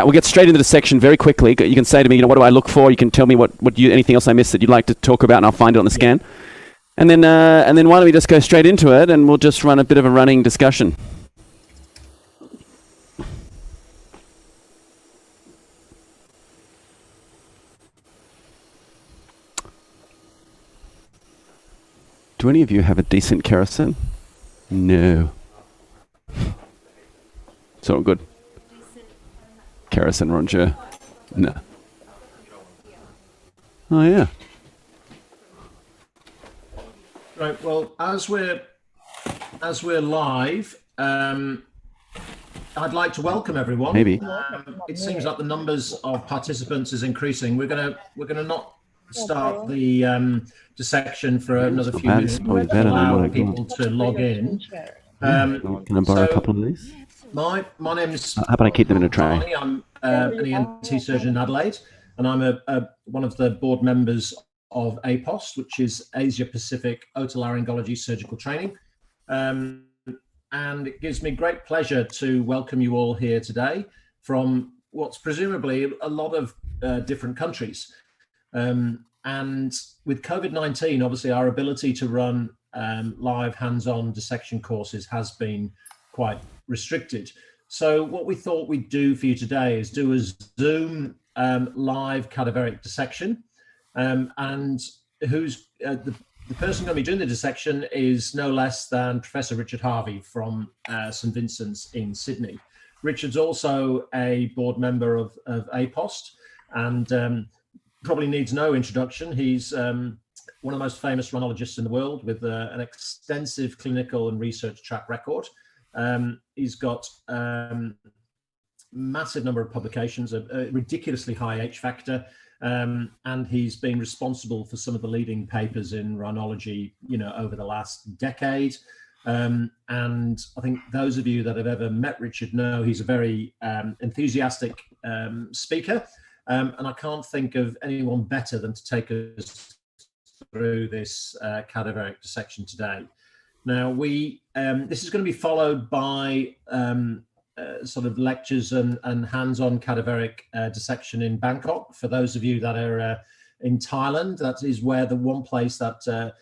we'll get straight into the section very quickly. You can say to me, what do I look for? You can tell me anything else I missed that you'd like to talk about, and I'll find it on the scan. And then why don't we just go straight into it, and we'll just run a bit of a running discussion. Do any of you have a decent kerosene? No. It's all good. Kerosene, Roger. No. Oh, yeah. Right. Well, as we're live, I'd like to welcome everyone. Maybe. It seems like the numbers of participants is increasing. We're gonna not start the dissection for another few minutes. Probably better than allow what I people to log in. Can I borrow a couple of these? My name is. How about I keep them in a tray? I'm an ENT surgeon in Adelaide, and I'm one of the board members of APOST, which is Asia Pacific Otolaryngology Surgical Training. And it gives me great pleasure to welcome you all here today from what's presumably a lot of different countries. And with COVID-19, obviously our ability to run live hands-on dissection courses has been quite restricted. So what we thought we'd do for you today is do a Zoom live cadaveric dissection. And who's the person going to be doing the dissection is no less than Professor Richard Harvey from St Vincent's in Sydney. Richard's also a board member of APOST, and probably needs no introduction. He's one of the most famous rhinologists in the world with an extensive clinical and research track record. He's got massive number of publications, a ridiculously high H factor, and he's been responsible for some of the leading papers in rhinology, over the last decade. And I think those of you that have ever met Richard know he's a very enthusiastic speaker. And I can't think of anyone better than to take us through this cadaveric dissection today. Now, this is going to be followed by sort of lectures and hands-on cadaveric dissection in Bangkok. For those of you that are in Thailand, that is where the one place that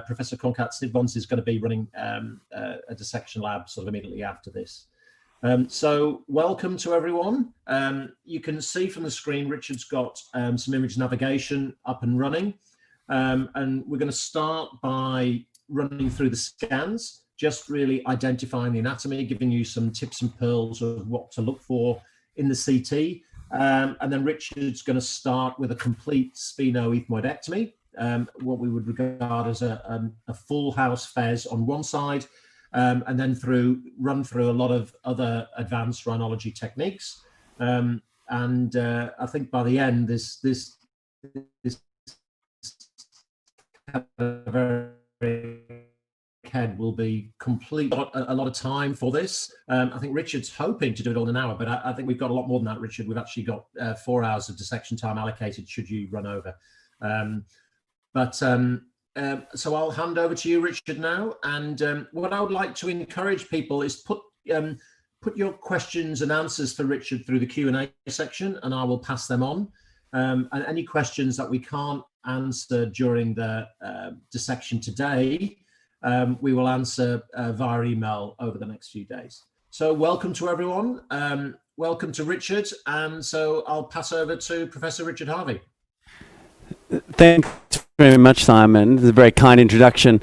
Professor Konkat Sidvons is going to be running a dissection lab sort of immediately after this. So welcome to everyone. You can see from the screen, Richard's got some image navigation up and running. And we're going to start by running through the scans, just really identifying the anatomy, giving you some tips and pearls of what to look for in the CT. And then Richard's going to start with a complete sphenoethmoidectomy, what we would regard as a full house FESS on one side, and then run through a lot of other advanced rhinology techniques. And I think by the end, this head will be complete. A lot of time for this. I think Richard's hoping to do it all in an hour, but I think we've got a lot more than that, Richard. We've actually got 4 hours of dissection time allocated should you run over. So I'll hand over to you, Richard, now. And what I would like to encourage people is put your questions and answers for Richard through the Q&A section, and I will pass them on. And any questions that we can't answer during the dissection today, we will answer via email over the next few days. So welcome to everyone. Welcome to Richard. And so I'll pass over to Professor Richard Harvey. Thanks very much, Simon. It's a very kind introduction.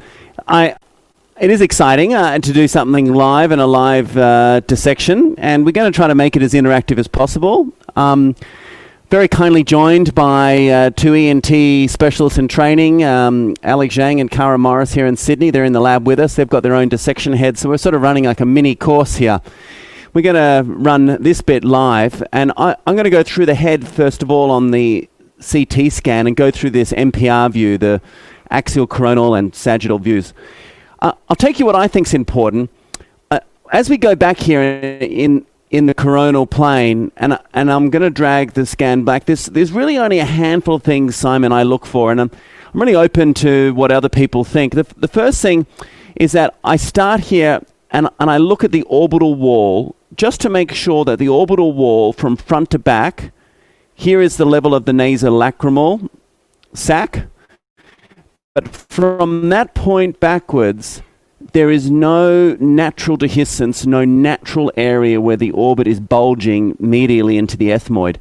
It is exciting to do something live and a live dissection, and we're going to try to make it as interactive as possible. Very kindly joined by two ENT specialists in training, Alex Zhang and Cara Morris here in Sydney. They're in the lab with us. They've got their own dissection heads, so we're sort of running like a mini course here. We're going to run this bit live, and I'm going to go through the head first of all on the CT scan and go through this MPR view, the axial, coronal and sagittal views. I'll take you what I think is important. As we go back here in the coronal plane, and I'm going to drag the scan back, there's really only a handful of things, Simon, I look for, and I'm really open to what other people think. The first thing is that I start here and I look at the orbital wall just to make sure that the orbital wall from front to back, here is the level of the nasolacrimal sac, but from that point backwards, there is no natural dehiscence, no natural area where the orbit is bulging medially into the ethmoid.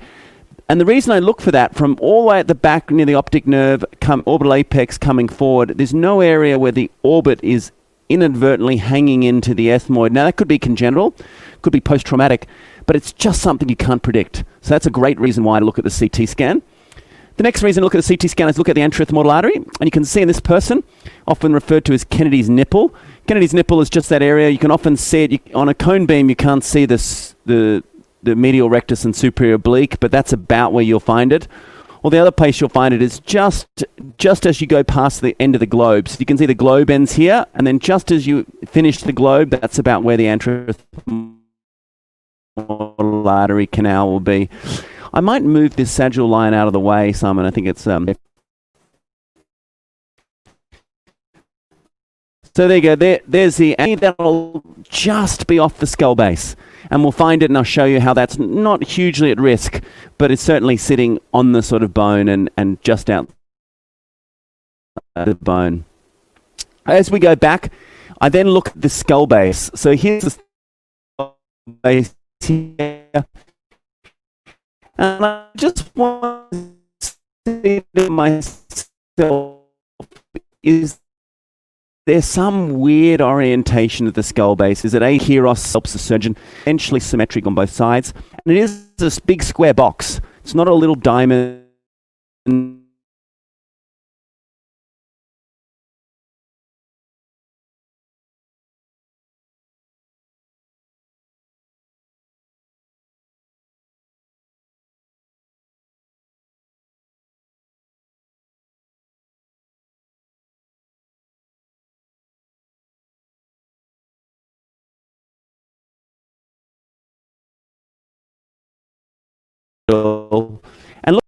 And the reason I look for that, from all the way at the back near the optic nerve, orbital apex coming forward, there's no area where the orbit is inadvertently hanging into the ethmoid. Now, that could be congenital, could be post-traumatic, but it's just something you can't predict. So that's a great reason why I look at the CT scan. The next reason to look at the CT scan is look at the anterior ethmoidal artery, and you can see in this person, often referred to as Kennedy's nipple. Kennedy's nipple is just that area. You can often see it on a cone beam. You can't see this, the medial rectus and superior oblique, but that's about where you'll find it. Or the other place you'll find it is just as you go past the end of the globe. So you can see the globe ends here, and then just as you finish the globe, that's about where the anterior ethmoidal artery canal will be. I might move this sagittal line out of the way, Simon. I think it's... So there you go. There's the... That'll just be off the skull base. And we'll find it, and I'll show you how that's not hugely at risk, but it's certainly sitting on the sort of bone and just out the bone. As we go back, I then look at the skull base. So here's the skull base here. And I just want to say to myself, is there some weird orientation of the skull base? Is it aheros, helps the surgeon, essentially symmetric on both sides? And it is this big square box. It's not a little diamond. And look,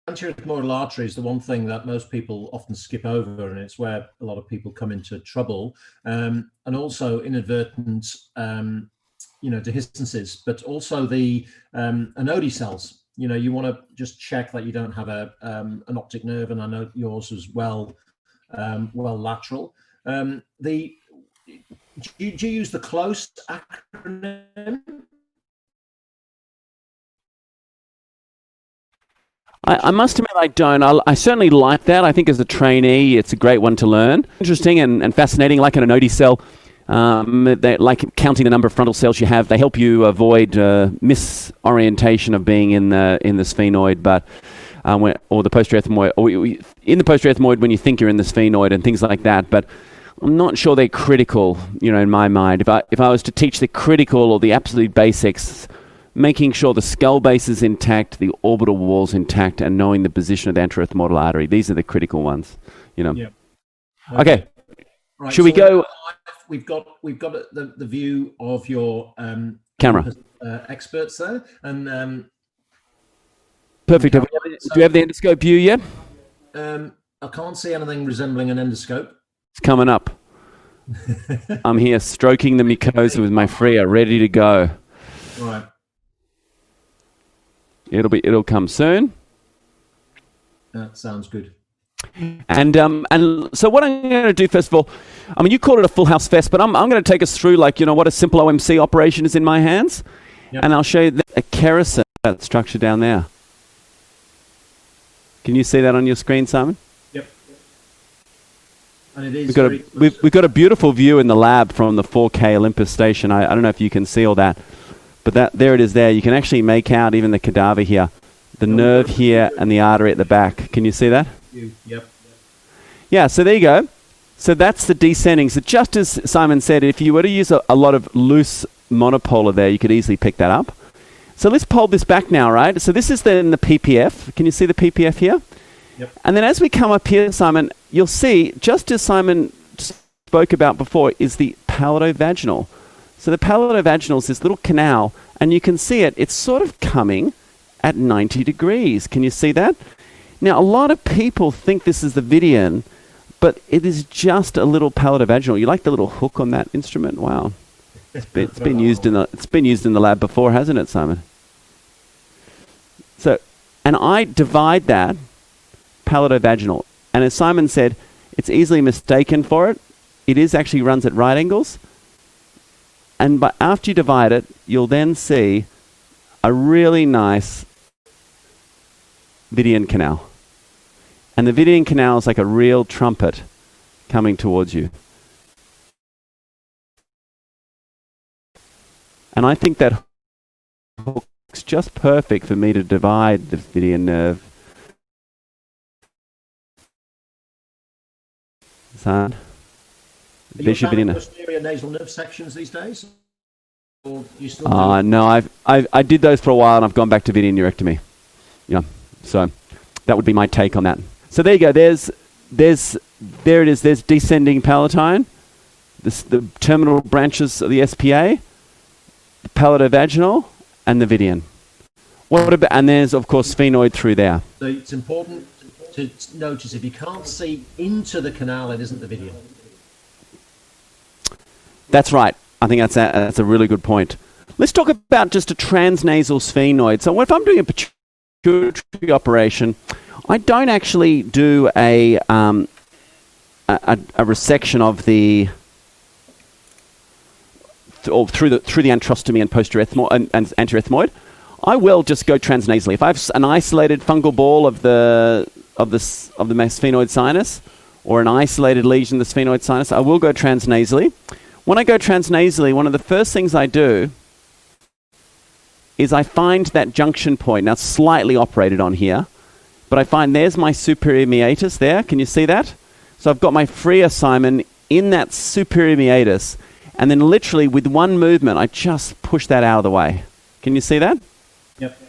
anterior ethmoidal artery is the one thing that most people often skip over, and it's where a lot of people come into trouble, and also inadvertent, dehiscences, but also the anode cells. You want to just check that you don't have an optic nerve, and I know yours is well lateral. Do you use the CLOSE acronym? I must admit I don't. I certainly like that. I think as a trainee, it's a great one to learn. Interesting and fascinating, like an anode cell. Like counting the number of frontal cells you have, they help you avoid misorientation of being in the sphenoid, or the posterior ethmoid, or in the posterior ethmoid when you think you're in the sphenoid and things like that. But I'm not sure they're critical, in my mind. If I was to teach the critical or the absolute basics, making sure the skull base is intact, the orbital wall's intact, and knowing the position of the anterior ethmoidal artery. These are the critical ones, Yeah. Okay. Right, Should we go? We've got the view of your Camera. Experts there, and Perfect. Do you have the endoscope view yet? I can't see anything resembling an endoscope. It's coming up. I'm here stroking the mucosa with my Freer, ready to go. Right. It'll come soon. That sounds good. And so what I'm going to do, first of all, I mean, you called it a full house FESS, but I'm going to take us through, like, what a simple OMC operation is in my hands. Yep. And I'll show you a kerosene, that structure down there. Can you see that on your screen, Simon? Yep. And it is we've got a beautiful view in the lab from the 4K Olympus station. I don't know if you can see all that, but there it is there. You can actually make out even the cadaver here, the nerve here, and the artery at the back. Can you see that? Yep. Yeah, so there you go. So that's the descending. So just as Simon said, if you were to use a lot of loose monopolar there, you could easily pick that up. So let's pull this back now, right? So this is then the PPF. Can you see the PPF here? Yep. And then as we come up here, Simon, you'll see, just as Simon spoke about before, is the palato-vaginal. So the palato-vaginal is this little canal, and you can see it. It's sort of coming at 90 degrees. Can you see that? Now, a lot of people think this is the Vidian, but it is just a little palato-vaginal. You like the little hook on that instrument? Wow. It's been used in the lab before, hasn't it, Simon? So, and I divide that palato-vaginal. And as Simon said, it's easily mistaken for it. It is actually runs at right angles. And after you divide it, you'll then see a really nice Vidian canal. And the Vidian canal is like a real trumpet coming towards you. And I think that hook's just perfect for me to divide the Vidian nerve. Are you finding posterior nasal nerve sections these days? Or you still no, I did those for a while, and I've gone back to Vidian neurectomy. Yeah, so that would be my take on that. So there you go. There it is. There's descending palatine, the terminal branches of the SPA, the palato-vaginal, and the Vidian. And there's, of course, sphenoid through there. So it's important to notice if you can't see into the canal, it isn't the Vidian. That's right. I think that's a really good point. Let's talk about just a transnasal sphenoid. So if I'm doing a pituitary operation, I don't actually do a resection of the through the antrostomy and posterior and anterior ethmoid. I will just go transnasally. If I have an isolated fungal ball of the sphenoid sinus, or an isolated lesion of the sphenoid sinus, I will go transnasally. When I go transnasally, one of the first things I do is I find that junction point. Now, it's slightly operated on here, but I find there's my superior meatus there. Can you see that? So I've got my freer, Simon, in that superior meatus, and then literally with one movement, I just push that out of the way. Can you see that? Yep.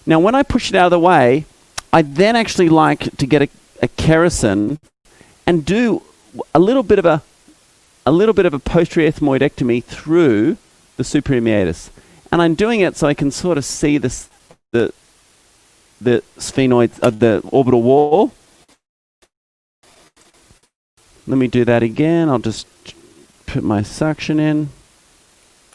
Now, when I push it out of the way, I then actually like to get a kerosene and do a little bit of a posterior ethmoidectomy through the superior meatus. And I'm doing it so I can sort of see the sphenoid of the orbital wall. Let me do that again. I'll just put my suction in.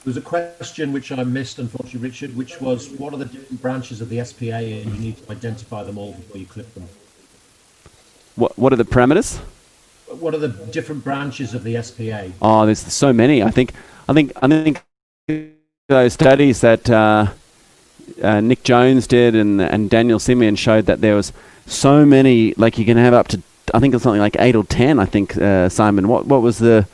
There was a question which I missed, unfortunately, Richard, which was, what are the different branches of the SPA, and you need to identify them all before you clip them. What are the parameters? What are the different branches of the SPA? Oh, there's so many. I think those studies that Nick Jones did and Daniel Simeon showed that there was so many. Like you can have up to, I think it's something like 8 or 10. I think Simon. What was the?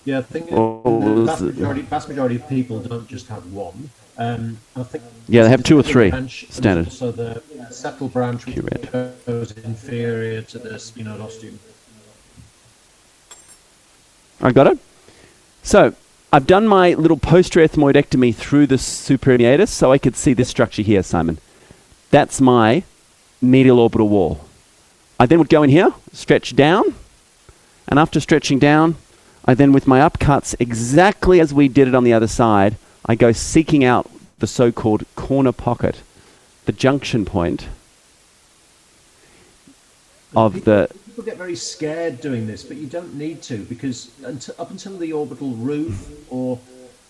Yeah, I think the vast majority of people don't just have one. I think they have 2 or 3 standard. So the septal branch which goes inferior to the sphenoidosteum. I got it. So I've done my little posterior ethmoidectomy through the superior meatus, so I could see this structure here, Simon. That's my medial orbital wall. I then would go in here, stretch down, and after stretching down, I then, with my upcuts, exactly as we did it on the other side, I go seeking out the so-called corner pocket, the junction point of the... People get very scared doing this, but you don't need to, because up until the orbital roof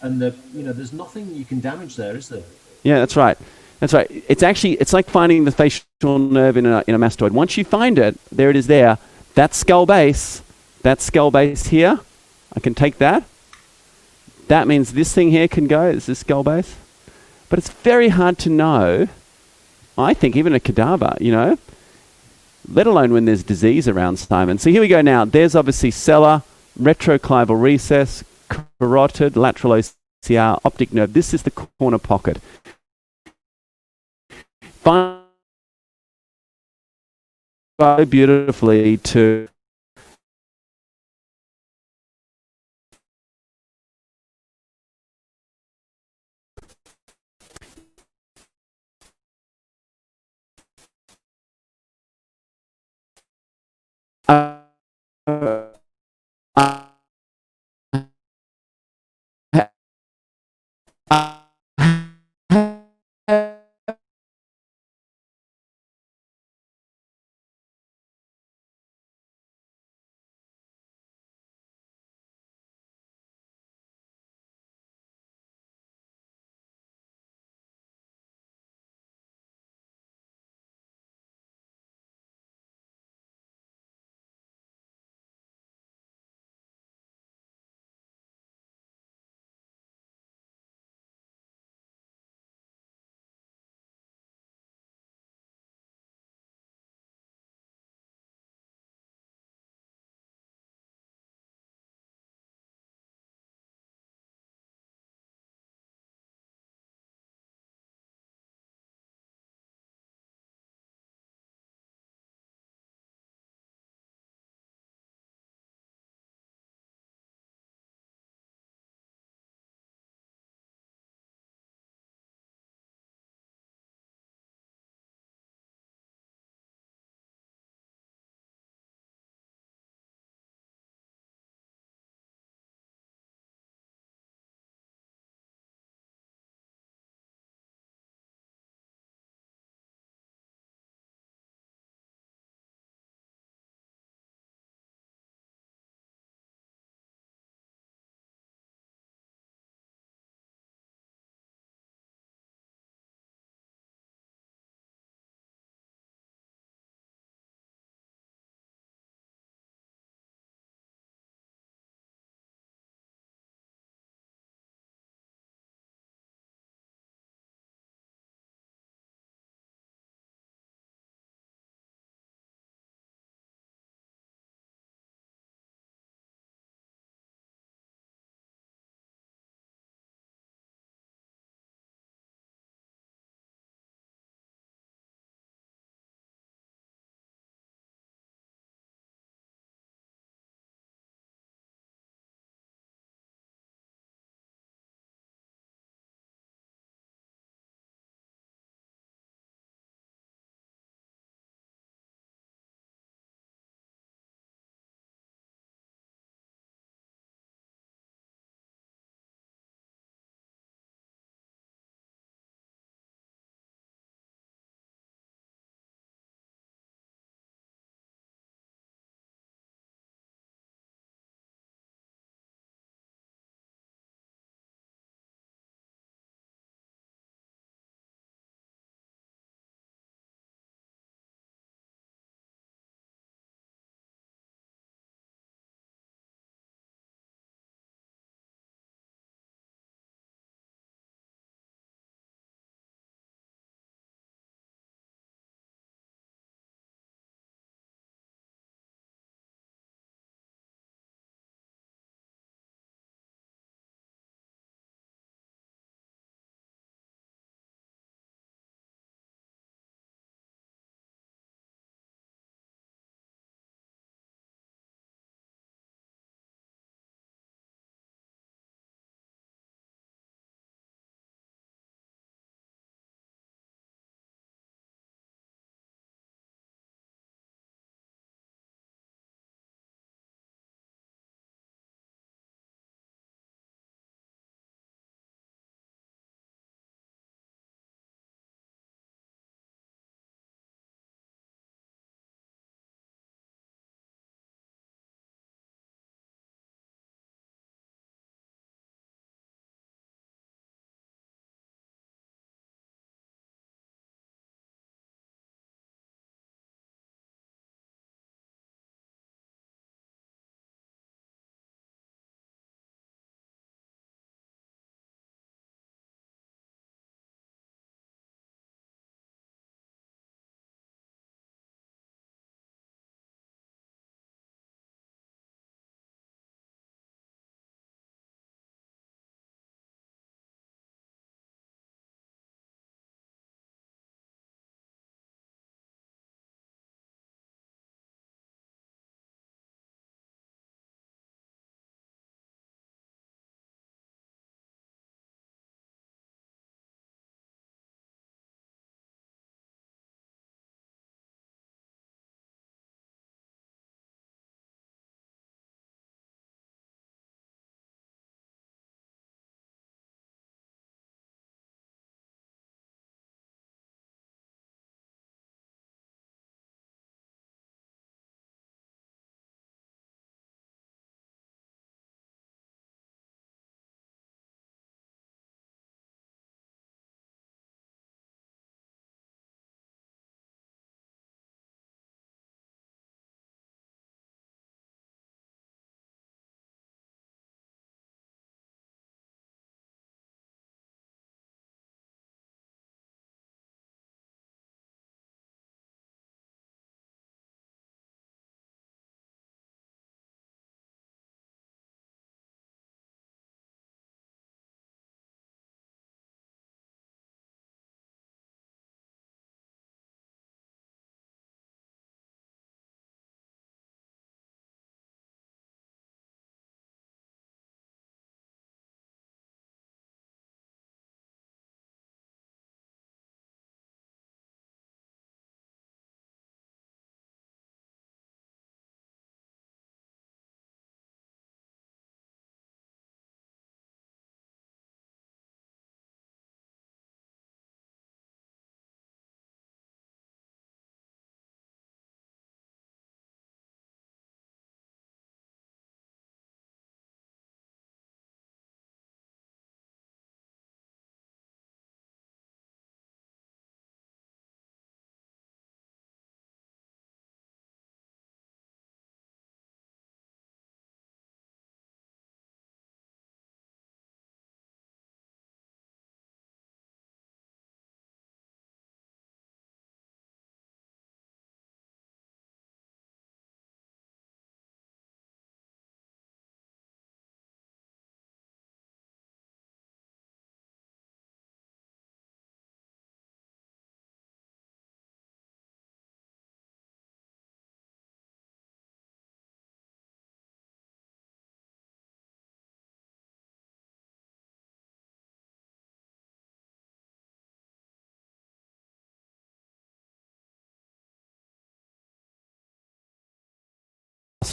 there's nothing you can damage there, is there? Yeah, that's right. That's right. It's like finding the facial nerve in a mastoid. Once you find it, there it is there. That's skull base. That's skull base here. I can take that. That means this thing here can go. Is this skull base? But it's very hard to know, I think, even a cadaver, let alone when there's disease around, Simon. So here we go now. There's obviously cellar, retroclival recess, carotid, lateral OCR, optic nerve. This is the corner pocket. Find so beautifully to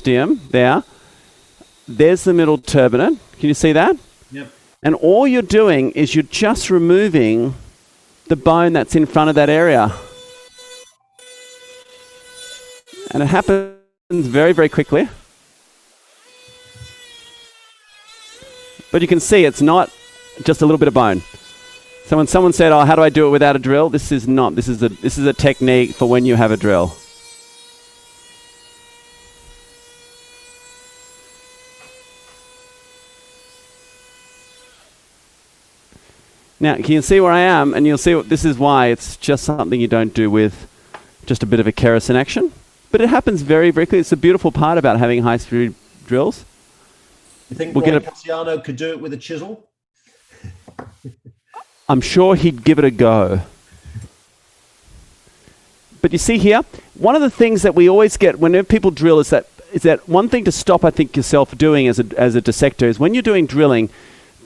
periosteum there. There's the middle turbinate. Can you see that? Yep. And all you're doing is you're just removing the bone that's in front of that area. And it happens very, very quickly. But you can see it's not just a little bit of bone. So when someone said, "Oh, how do I do it without a drill?" This is not. This is a technique for when you have a drill. Now, can you see where I am? And you'll see this is why it's just something you don't do with just a bit of a kerosene action. But it happens very, very quickly. It's a beautiful part about having high-speed drills. You think Roy Cassiano could do it with a chisel? I'm sure he'd give it a go. But you see here, one of the things that we always get whenever people drill is that one thing to stop, I think, yourself doing as a dissector is when you're doing drilling,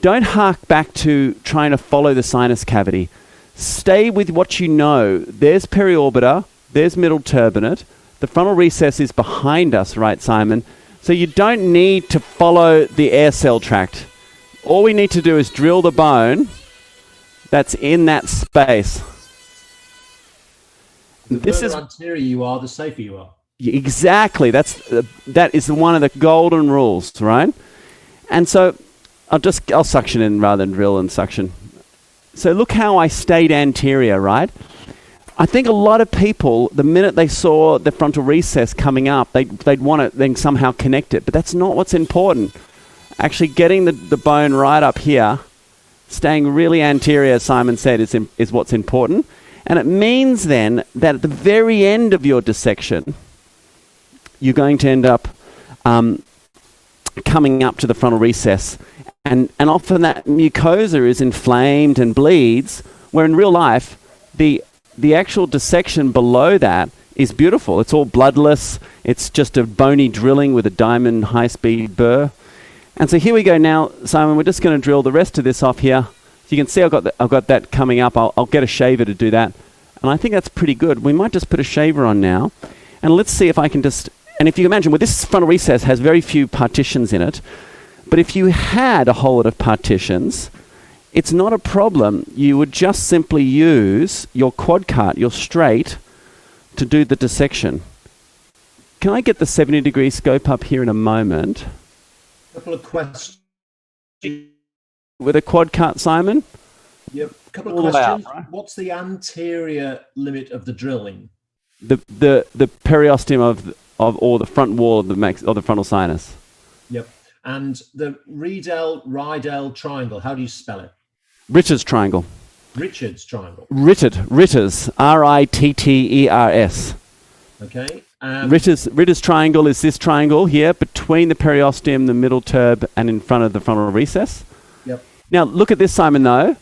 don't hark back to trying to follow the sinus cavity. Stay with what you know. There's periorbiter, there's middle turbinate, the frontal recess is behind us, right, Simon? So you don't need to follow the air cell tract. All we need to do is drill the bone that's in that space. The further anterior you are, the safer you are. Exactly. That is one of the golden rules, right? And so I'll suction in rather than drill and suction. So look how I stayed anterior, right? I think a lot of people, the minute they saw the frontal recess coming up, they'd want to then somehow connect it. But that's not what's important. Actually getting the bone right up here, staying really anterior, as Simon said, is what's important. And it means then that at the very end of your dissection, you're going to end up coming up to the frontal recess. And often that mucosa is inflamed and bleeds, where in real life, the actual dissection below that is beautiful. It's all bloodless. It's just a bony drilling with a diamond high-speed burr. And so here we go now, Simon. We're just going to drill the rest of this off here. So you can see I've got that coming up. I'll get a shaver to do that. And I think that's pretty good. We might just put a shaver on now. And let's see if I can just... And if you imagine, well, this frontal recess has very few partitions in it. But if you had a whole lot of partitions, it's not a problem. You would just simply use your quad cart, your straight, to do the dissection. Can I get the 70-degree scope up here in a moment? A couple of questions. With a quad cart, Simon? Yep. A couple of questions. Out, right? What's the anterior limit of the drilling? The periosteum or the front wall of the frontal sinus. Yep. And the Riedel triangle, how do you spell it? Richter's triangle. Richard's triangle. Ritter's. Ritters. Okay. Ritter's triangle is this triangle here between the periosteum, the middle turb, and in front of the frontal recess. Yep. Now look at this, Simon. Though,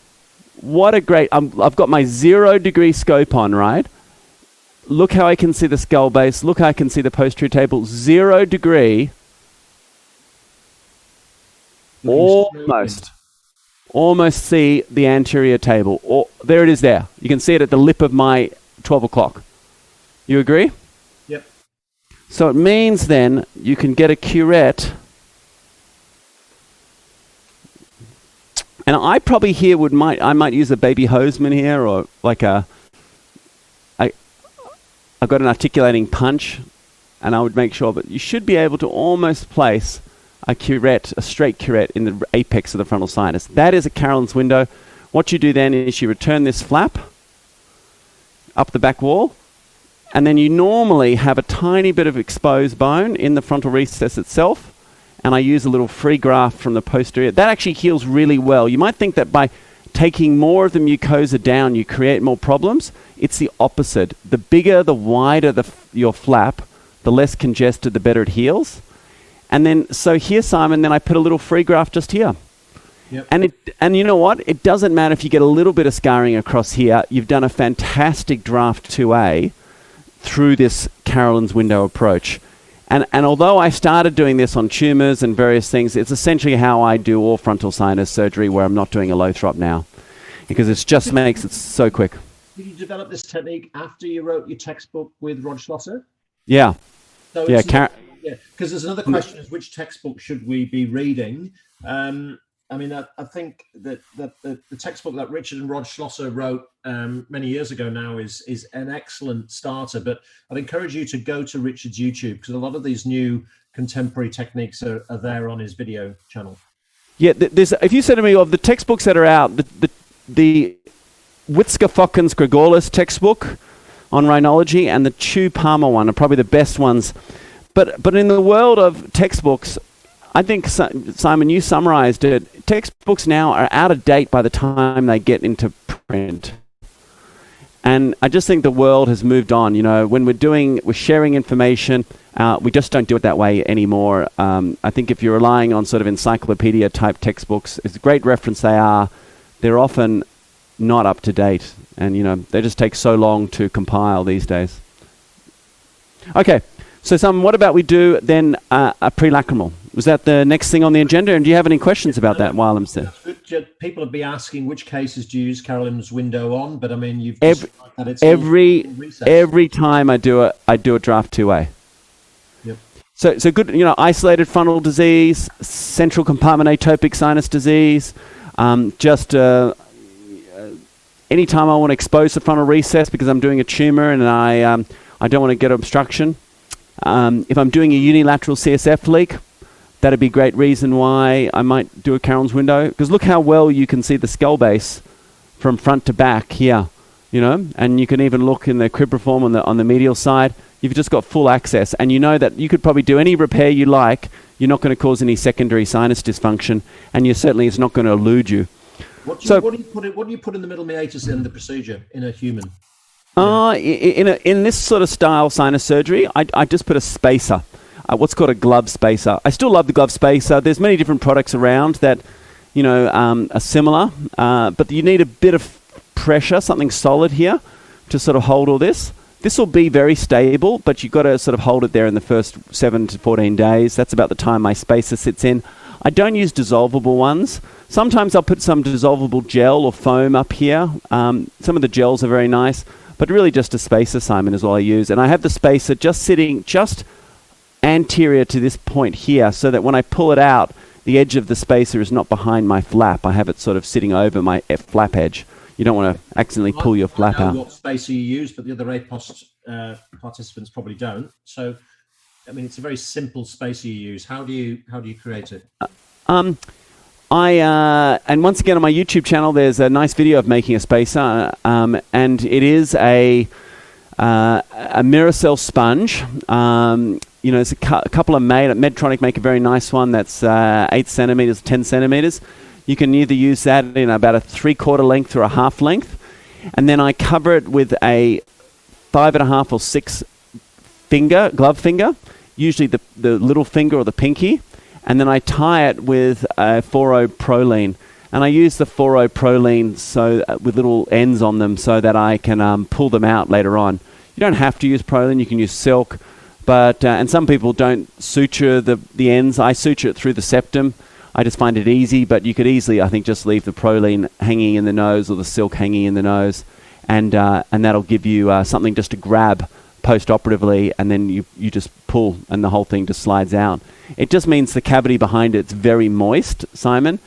what a great! I've got my 0-degree scope on, right? Look how I can see the skull base. Look how I can see the posterior table. 0 degree. Almost see the anterior table. There it is there. You can see it at the lip of my 12 o'clock. You agree? Yep. So it means then you can get a curette. And I probably here I might use a baby Hoseman here, or like I've got an articulating punch, and I would make sure, but you should be able to almost place a straight curette in the apex of the frontal sinus. That is a Carolyn's window. What you do then is you return this flap up the back wall, and then you normally have a tiny bit of exposed bone in the frontal recess itself, and I use a little free graft from the posterior. That actually heals really well. You might think that by taking more of the mucosa down, you create more problems. It's the opposite. The bigger, the wider your flap, the less congested, the better it heals. And then, so here, Simon, then I put a little free graft just here. Yep. And you know what? It doesn't matter if you get a little bit of scarring across here. You've done a fantastic draft 2A through this Carolyn's window approach. And although I started doing this on tumours and various things, it's essentially how I do all frontal sinus surgery, where I'm not doing a Lothrop now, because it just makes it so quick. Did you develop this technique after you wrote your textbook with Rod Schlosser? Yeah. So yeah. Yeah, because there's another question: is which textbook should we be reading? I mean, I think that the textbook that Richard and Rod Schlosser wrote many years ago now is an excellent starter. But I'd encourage you to go to Richard's YouTube, because a lot of these new contemporary techniques are there on his video channel. Yeah, if you said to me of the textbooks that are out, the Witzka-Fockens Gregorlis textbook on rhinology and the Chu Palmer one are probably the best ones. But in the world of textbooks, I think, Simon, you summarized it. Textbooks now are out of date by the time they get into print. And I just think the world has moved on. You know, when we're sharing information, we just don't do it that way anymore. I think if you're relying on sort of encyclopedia type textbooks, as great reference they are, they're often not up to date. And, you know, they just take so long to compile these days. Okay. So, Simon, what about we do then a prelacrimal? Was that the next thing on the agenda? And do you have any questions about that while I'm there? People have been asking which cases do you use Carolyn's window on, but I mean, you've every time I do a draft 2A. Yep. So good, you know, isolated frontal disease, central compartment atopic sinus disease, any time I want to expose the frontal recess because I'm doing a tumor and I don't want to get obstruction. If I'm doing a unilateral CSF leak, that'd be a great reason why I might do a Carolyn's window. Because look how well you can see the skull base from front to back here, you know, and you can even look in the cribriform on the medial side. You've just got full access, and you know that you could probably do any repair you like. You're not going to cause any secondary sinus dysfunction, and it's not going to elude you. What do you put in the middle meatus in the procedure in a human? In this sort of style sinus surgery, I just put a spacer, what's called a glove spacer. I still love the glove spacer. There's many different products around that, you know, are similar, but you need a bit of pressure, something solid here, to sort of hold all this. This will be very stable, but you've got to sort of hold it there in the first 7 to 14 days. That's about the time my spacer sits in. I don't use dissolvable ones. Sometimes I'll put some dissolvable gel or foam up here. Some of the gels are very nice. But really just a spacer, Simon, is all I use. And I have the spacer just sitting just anterior to this point here, so that when I pull it out, the edge of the spacer is not behind my flap. I have it sort of sitting over my flap edge. You don't want to accidentally pull your flap out. I know what spacer you use, but the other APOST participants probably don't. So, I mean, it's a very simple spacer you use. How do you create it? And once again on my YouTube channel, there's a nice video of making a spacer, and it is a Miracell sponge. You know, there's a couple of Medtronic make a very nice one that's 8 centimeters, 10 centimeters. You can either use that in about a 3/4 length or a half length, and then I cover it with a 5.5 or 6 glove finger, usually the little finger or the pinky. And then I tie it with a 4-O-Proline. And I use the 4-O-Proline with little ends on them so that I can pull them out later on. You don't have to use Proline, you can use silk. But and some people don't suture the ends. I suture it through the septum. I just find it easy, but you could easily, I think, just leave the Proline hanging in the nose or the silk hanging in the nose. And that'll give you something just to grab post-operatively, and then you just pull and the whole thing just slides out. It just means the cavity behind it's very moist, Simon,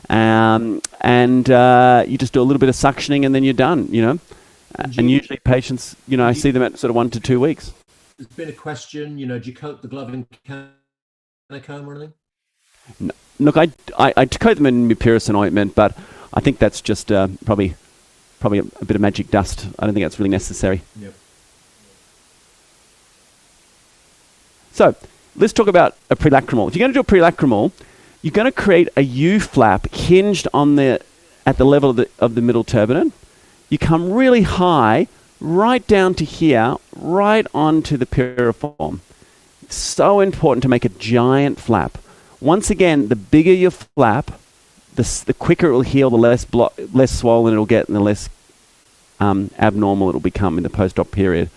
and you just do a little bit of suctioning and then you're done, you know. And usually patients, you know, I see them at sort of 1 to 2 weeks. There's been a question, you know, do you coat the glove in Canicomb or anything? No, look, I coat them in mupirocin ointment, but I think that's just probably a bit of magic dust. I don't think that's really necessary. Yep. So let's talk about a prelacrimal. If you're going to do a prelacrimal, you're going to create a U flap hinged at the level of the middle turbinate. You come really high, right down to here, right onto the piriform. It's so important to make a giant flap. Once again, the bigger your flap, the quicker it will heal, the less swollen it will get, and the less abnormal it will become in the post-op period.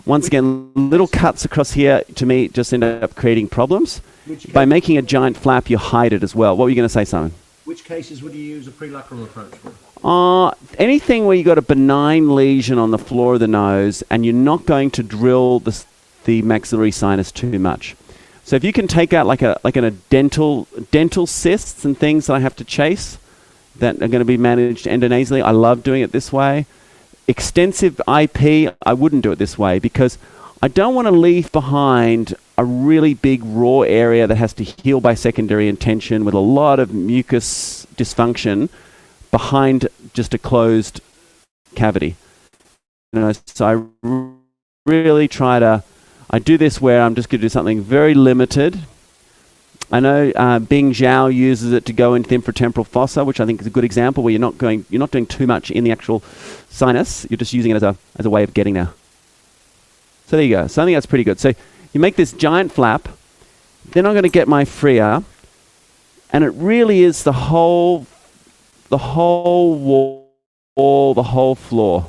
Once again, little cuts across here, to me, just end up creating problems. By making a giant flap, you hide it as well. What were you going to say, Simon? Which cases would you use a prelacrimal approach for? Anything where you've got a benign lesion on the floor of the nose and you're not going to drill the maxillary sinus too much. So if you can take out like a dental cysts and things that I have to chase that are going to be managed endonasally, I love doing it this way. Extensive IP, I wouldn't do it this way because I don't want to leave behind a really big raw area that has to heal by secondary intention with a lot of mucus dysfunction behind just a closed cavity. So I really try to, I do this where I'm just going to do something very limited. I know Bing Zhao uses it to go into the infratemporal fossa, which I think is a good example where you're not doing too much in the actual sinus. You're just using it as a way of getting there. So there you go. So I think that's pretty good. So you make this giant flap. Then I'm going to get my Freer, and it really is the whole wall, the whole floor.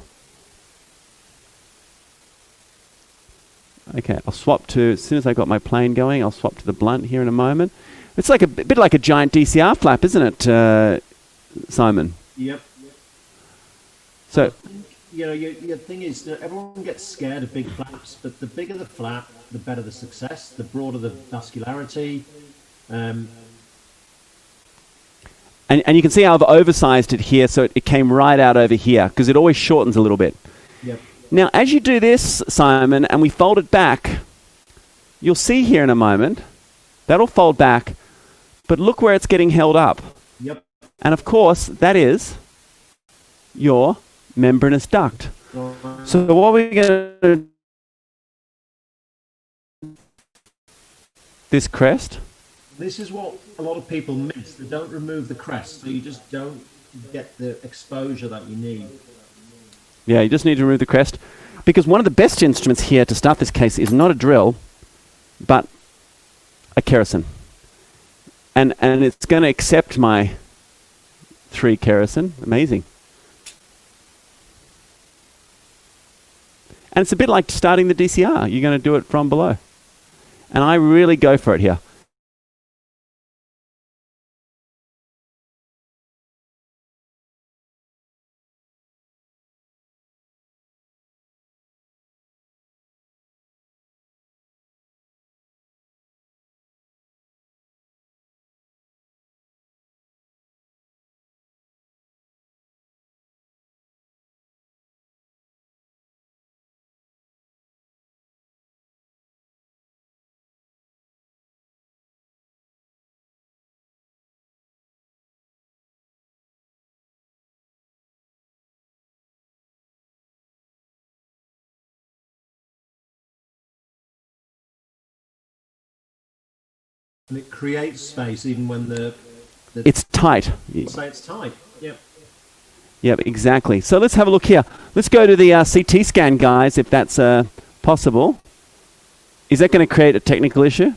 Okay, I'll swap to, as soon as I've got my plane going, I'll swap to the blunt here in a moment. It's like a bit like a giant DCR flap, isn't it, Simon? Yep. So, your thing is that everyone gets scared of big flaps, but the bigger the flap, the better the success, the broader the vascularity. And you can see how I've oversized it here, so it came right out over here, because it always shortens a little bit. Yep. Now, as you do this, Simon, and we fold it back, you'll see here in a moment, that'll fold back, but look where it's getting held up. Yep. And of course, that is your membranous duct. So what we're going to do, this crest. This is what a lot of people miss. They don't remove the crest, so you just don't get the exposure that you need. Yeah, you just need to remove the crest, because one of the best instruments here to start this case is not a drill, but a kerrison. And it's going to accept my 3 kerrison. Amazing. And it's a bit like starting the DCR. You're going to do it from below. And I really go for it here. And it creates space even when the it's tight. say it's tight. Yep. Yep, exactly. So let's have a look here. Let's go to the CT scan, guys, if that's possible. Is that going to create a technical issue?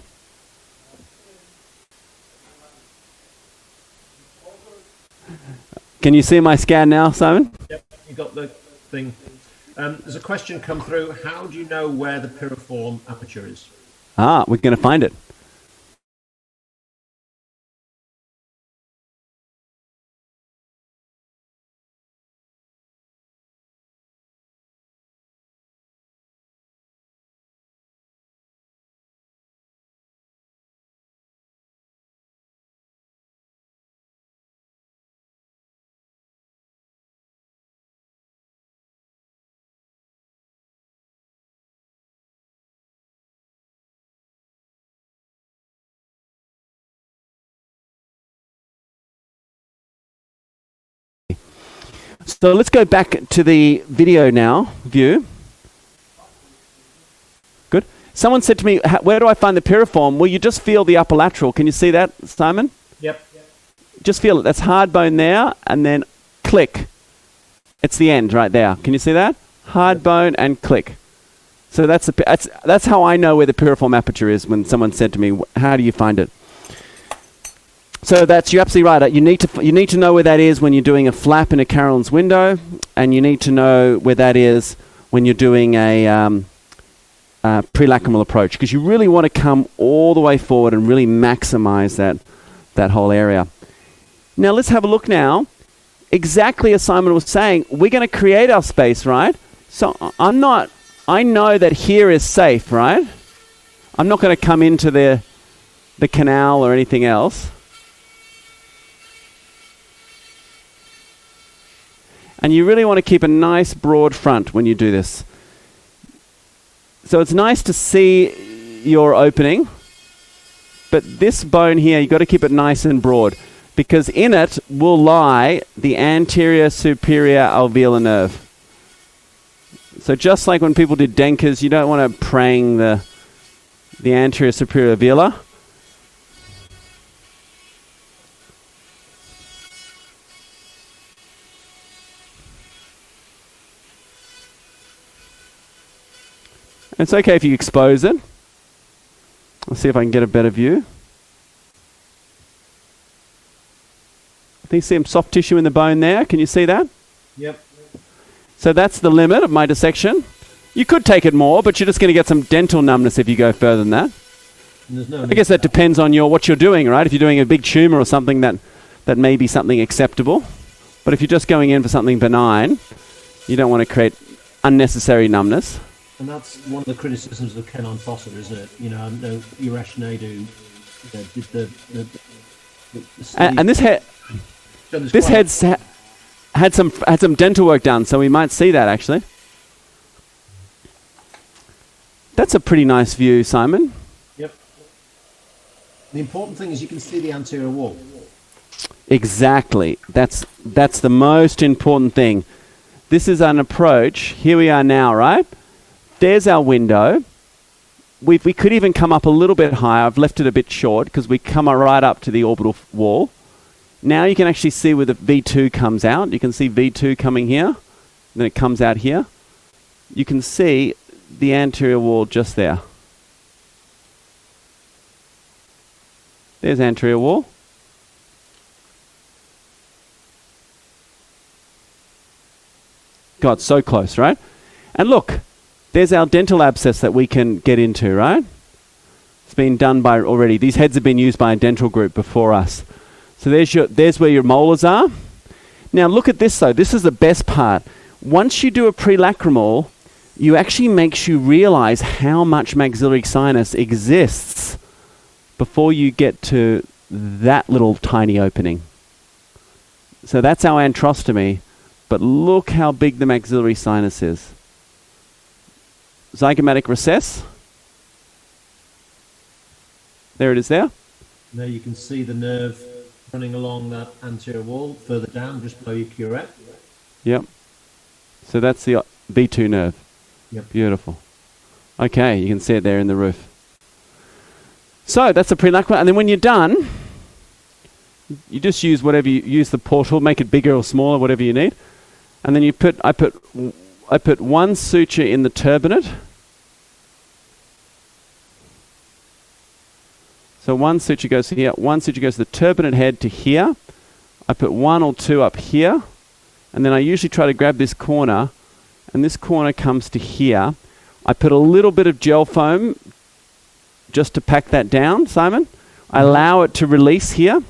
Can you see my scan now, Simon? Yep, you got the thing. There's a question come through. How do you know where the piriform aperture is? We're going to find it. So let's go back to the video now, view. Good. Someone said to me, where do I find the piriform? Well, you just feel the upper lateral. Can you see that, Simon? Yep. Just feel it. That's hard bone there, and then click. It's the end right there. Can you see that? Hard bone and click. So that's how I know where the piriform aperture is when someone said to me, how do you find it? So you're absolutely right. You need to know where that is when you're doing a flap in a Carolyn's window, and you need to know where that is when you're doing a prelacrimal approach, because you really want to come all the way forward and really maximize that whole area. Now let's have a look now. Exactly as Simon was saying, we're going to create our space, right? So I know that here is safe, right? I'm not going to come into the the canal or anything else. And you really want to keep a nice broad front when you do this. So it's nice to see your opening, but this bone here, you've got to keep it nice and broad, because in it will lie the anterior superior alveolar nerve. So just like when people did Denkers, you don't want to prang the anterior superior alveolar. It's okay if you expose it. Let's see if I can get a better view. I think you see some soft tissue in the bone there. Can you see that? Yep. So that's the limit of my dissection. You could take it more, but you're just going to get some dental numbness if you go further than that. There's no I guess that depends on what you're doing, right? If you're doing a big tumor or something, that may be something acceptable. But if you're just going in for something benign, you don't want to create unnecessary numbness. And that's one of the criticisms of Kenan Foster, isn't it? You know, Uresh Naidu did the and this head's had some dental work done, so we might see that actually. That's a pretty nice view, Simon. Yep. The important thing is you can see the anterior wall. Exactly. That's the most important thing. This is an approach. Here we are now, right? There's our window. We could even come up a little bit higher. I've left it a bit short because we come right up to the orbital wall. Now you can actually see where the V2 comes out. You can see V2 coming here. Then it comes out here. You can see the anterior wall just there. There's anterior wall. God, so close, right? And look, there's our dental abscess that we can get into, right? It's been done by already. These heads have been used by a dental group before us. So there's where your molars are. Now look at this though. This is the best part. Once you do a prelacrimal, you actually makes you realize how much maxillary sinus exists before you get to that little tiny opening. So that's our antrostomy, but look how big the maxillary sinus is. Zygomatic recess. There it is there. Now you can see the nerve running along that anterior wall further down, just below your curette. Yep. So that's the B2 nerve. Yep. Beautiful. Okay, you can see it there in the roof. So that's a prelacrimal, and then when you're done, you just use whatever use the portal, make it bigger or smaller, whatever you need, and then I put one suture in the turbinate. So one suture goes here, one suture goes to the turbinate head to here. I put one or two up here, and then I usually try to grab this corner, and this corner comes to here. I put a little bit of gel foam just to pack that down, Simon. I allow it to release here,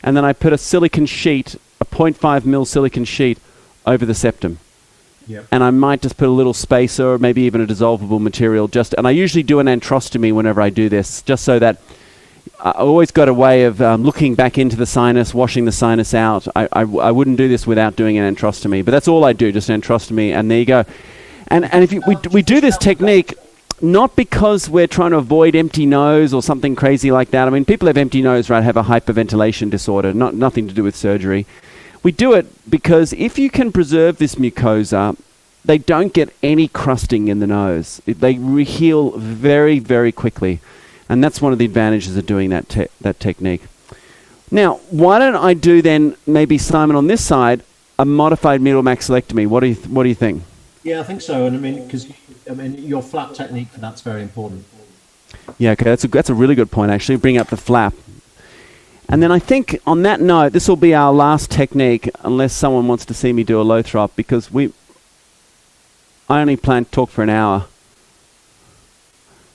and then I put a silicon sheet, a 0.5 mil silicon sheet over the septum. Yep. And I might just put a little spacer or maybe even a dissolvable material and I usually do an antrostomy whenever I do this, just so that I always got a way of looking back into the sinus, washing the sinus out. I wouldn't do this without doing an antrostomy, but that's all I do, just antrostomy, and there you go. And if we do this technique not because we're trying to avoid empty nose or something crazy like that. I mean, people have empty nose, right, have a hyperventilation disorder, nothing to do with surgery. We do it because if you can preserve this mucosa, they don't get any crusting in the nose. They heal very, very quickly. And that's one of the advantages of doing that technique. Now, why don't I do then, maybe Simon on this side, a modified medial maxillectomy? What do you think? Yeah, I think so. And I mean, because your flap technique for that's very important. Yeah, okay, that's a really good point, actually. Bring up the flap. And then I think on that note, this will be our last technique, unless someone wants to see me do a Lothrop, because I only plan to talk for an hour.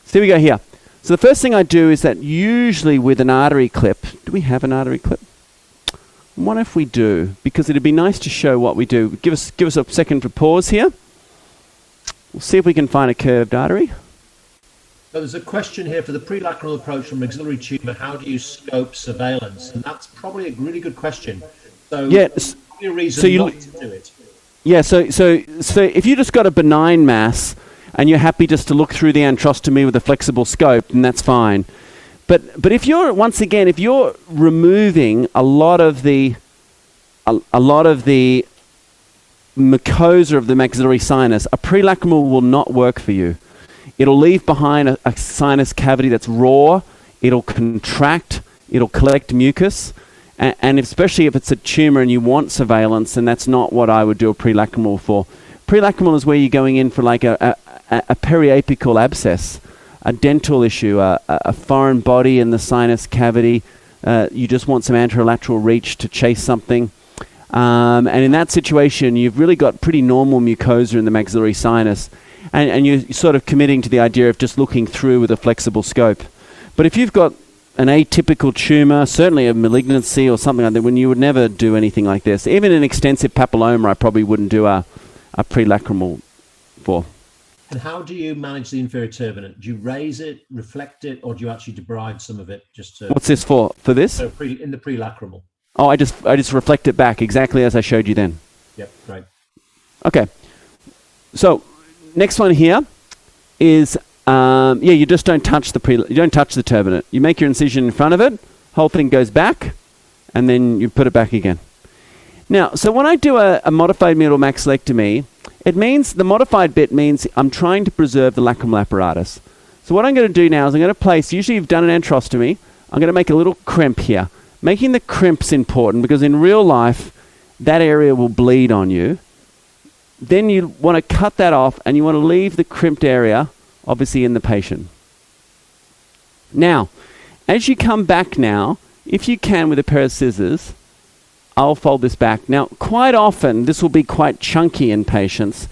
So here we go here. So the first thing I do is that usually with an artery clip, do we have an artery clip? What if we do? Because it'd be nice to show what we do. Give us a second to pause here. We'll see if we can find a curved artery. So there's a question here for the prelacrimal approach from maxillary tumor. How do you scope surveillance? And that's probably a really good question. So Yeah. probably a reason not to do it. Yeah. So if you just got a benign mass and you're happy just to look through the antrostomy with a flexible scope, then that's fine. But if you're, once again, if you're removing a lot of the mucosa of the maxillary sinus, a prelacrimal will not work for you. It'll leave behind a sinus cavity that's raw. It'll contract. It'll collect mucus. And especially if it's a tumor and you want surveillance, and that's not what I would do a prelacrimal for. Prelacrimal is where you're going in for like a periapical abscess, a dental issue, a foreign body in the sinus cavity. You just want some anterolateral reach to chase something. And in that situation, you've really got pretty normal mucosa in the maxillary sinus. And you're sort of committing to the idea of just looking through with a flexible scope. But if you've got an atypical tumor, certainly a malignancy or something like that, when you would never do anything like this. Even an extensive papilloma, I probably wouldn't do a prelacrimal for. And how do you manage the inferior turbinate? Do you raise it, reflect it, or do you actually debride some of it just to... What's this for? For this? So in the prelacrimal. Oh, I just reflect it back exactly as I showed you then. Yep, right. Okay. So next one here is you just don't touch you don't touch the turbinate. You make your incision in front of it, whole thing goes back, and then you put it back again. Now, so when I do a modified medial maxillectomy, it means the modified bit means I'm trying to preserve the lacrimal apparatus. So what I'm going to do now is I'm going to place, usually you've done an antrostomy, I'm going to make a little crimp here. Making the crimp's important because in real life, that area will bleed on you. Then you want to cut that off and you want to leave the crimped area, obviously, in the patient. Now, as you come back now, if you can with a pair of scissors, I'll fold this back. Now, quite often, this will be quite chunky in patients,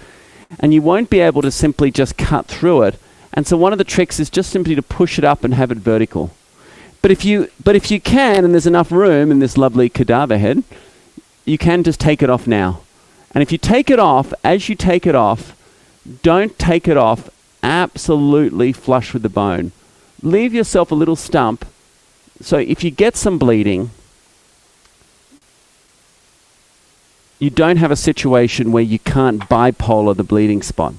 and you won't be able to simply just cut through it. And so one of the tricks is just simply to push it up and have it vertical. But if you can, and there's enough room in this lovely cadaver head, you can just take it off now. And if you take it off, as you take it off, don't take it off absolutely flush with the bone. Leave yourself a little stump. So if you get some bleeding, you don't have a situation where you can't bipolar the bleeding spot.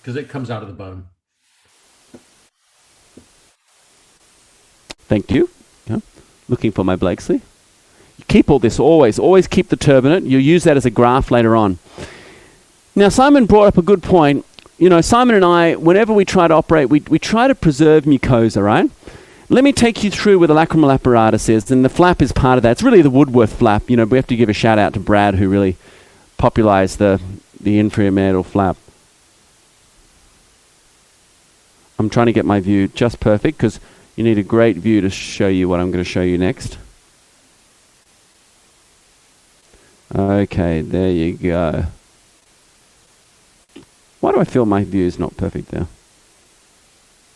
Because it comes out of the bone. Thank you. Yeah. Looking for my Blakesley. You keep all this always keep the turbinate. You'll use that as a graft later on. Now, Simon brought up a good point. You know, Simon and I, whenever we try to operate, we try to preserve mucosa, right? Let me take you through where the lacrimal apparatus is, and the flap is part of that. It's really the Woodworth flap. You know, we have to give a shout out to Brad, who really popularized the inferior meatal flap. I'm trying to get my view just perfect because you need a great view to show you what I'm going to show you next. Okay, there you go. Why do I feel my view is not perfect there?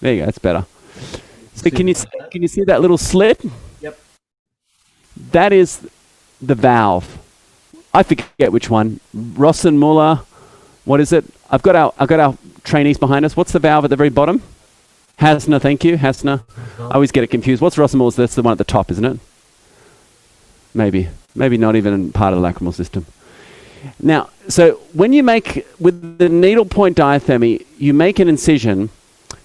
There you go, that's better. So can you see that little slit? Yep. That is the valve. I forget which one. Rossen, Muller, what is it? I've got our trainees behind us. What's the valve at the very bottom? Hasner, thank you, Hasner. I always get it confused. What's Rossen, Muller's? That's the one at the top, isn't it? Maybe not even part of the lacrimal system. Now, so when you make, with the needle point diathermy, you make an incision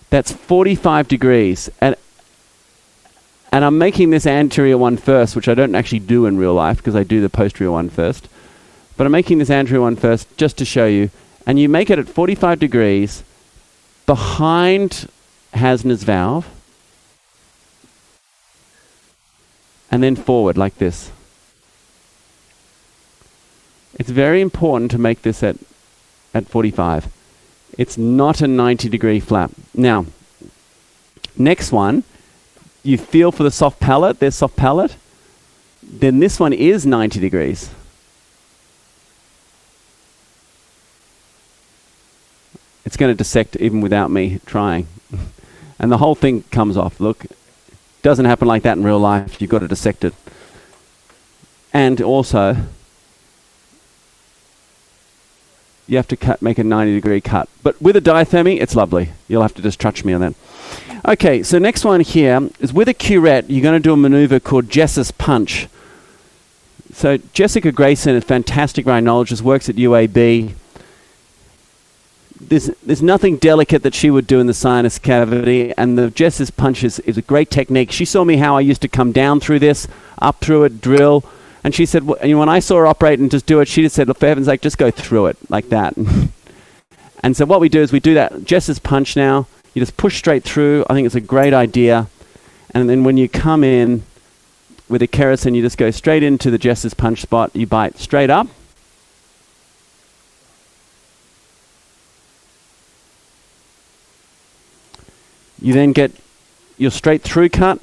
that's 45 degrees. And I'm making this anterior one first, which I don't actually do in real life because I do the posterior one first. But I'm making this anterior one first just to show you. And you make it at 45 degrees behind Hasner's valve. And then forward like this. It's very important to make this at 45. It's not a 90-degree flap. Now, next one, you feel for the soft palate. There's soft palate. Then this one is 90 degrees. It's going to dissect even without me trying. And the whole thing comes off. Look, it doesn't happen like that in real life. You've got to dissect it. And also, you have to make a 90-degree cut. But with a diathermy, it's lovely. You'll have to just touch me on that. Okay, so next one here is with a curette, you're going to do a maneuver called Jess's Punch. So Jessica Grayson, a fantastic rhinologist, works at UAB. There's nothing delicate that she would do in the sinus cavity, and the Jess's Punch is a great technique. She saw me how I used to come down through this, up through it, drill, and she said, when I saw her operate and just do it, she just said, look, for heaven's sake, just go through it like that. And so what we do is we do that Jess's Punch now. You just push straight through. I think it's a great idea. And then when you come in with a kerosene, you just go straight into the Jess's Punch spot. You bite straight up. You then get your straight through cut.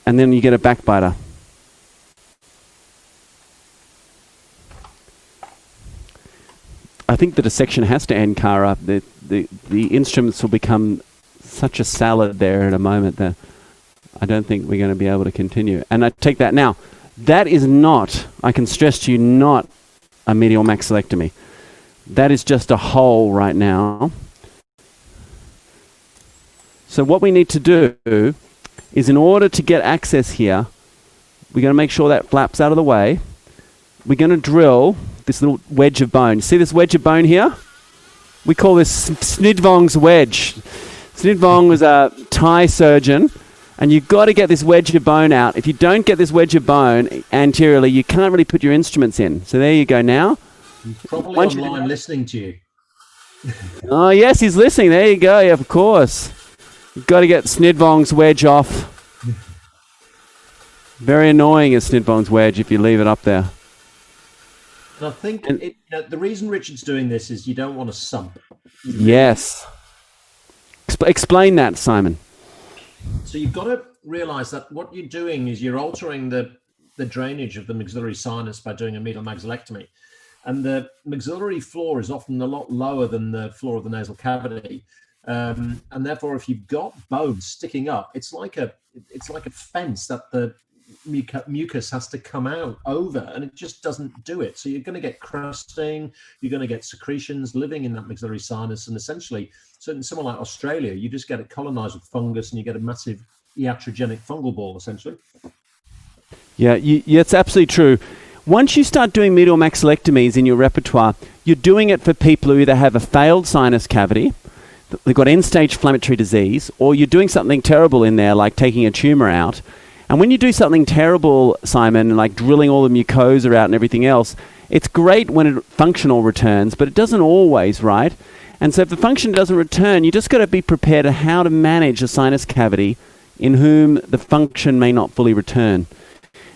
And then you get a backbiter. I think the dissection has to end, Cara. The instruments will become such a salad there in a moment that I don't think we're going to be able to continue. And I take that now. That is not, I can stress to you, not a medial maxillectomy. That is just a hole right now. So what we need to do is, in order to get access here, we're going to make sure that flap's out of the way. We're going to drill this little wedge of bone. See this wedge of bone here? We call this Snidvong's wedge. Snidvong was a Thai surgeon, and you've got to get this wedge of bone out. If you don't get this wedge of bone anteriorly, you can't really put your instruments in. So there you go now. He's probably online listening to you. Oh, yes, he's listening. There you go. Yeah, of course. You've got to get Snidvong's wedge off. Very annoying is Snidvong's wedge if you leave it up there. And I think the reason Richard's doing this is you don't want to sump. Yes. Explain that, Simon. So you've got to realize that what you're doing is you're altering the drainage of the maxillary sinus by doing a medial maxillectomy. And the maxillary floor is often a lot lower than the floor of the nasal cavity. And therefore, if you've got bone sticking up, it's like a fence that the mucus has to come out over, and it just doesn't do it. So you're going to get crusting, you're going to get secretions living in that maxillary sinus, and essentially, so in somewhere like Australia, you just get it colonized with fungus, and you get a massive iatrogenic fungal ball, essentially. Yeah, it's absolutely true. Once you start doing medial maxillectomies in your repertoire, you're doing it for people who either have a failed sinus cavity, they've got end-stage inflammatory disease, or you're doing something terrible in there, like taking a tumor out. And when you do something terrible, Simon, like drilling all the mucosa out and everything else, it's great when functional returns, but it doesn't always, right? And so if the function doesn't return, you just got to be prepared to how to manage a sinus cavity in whom the function may not fully return.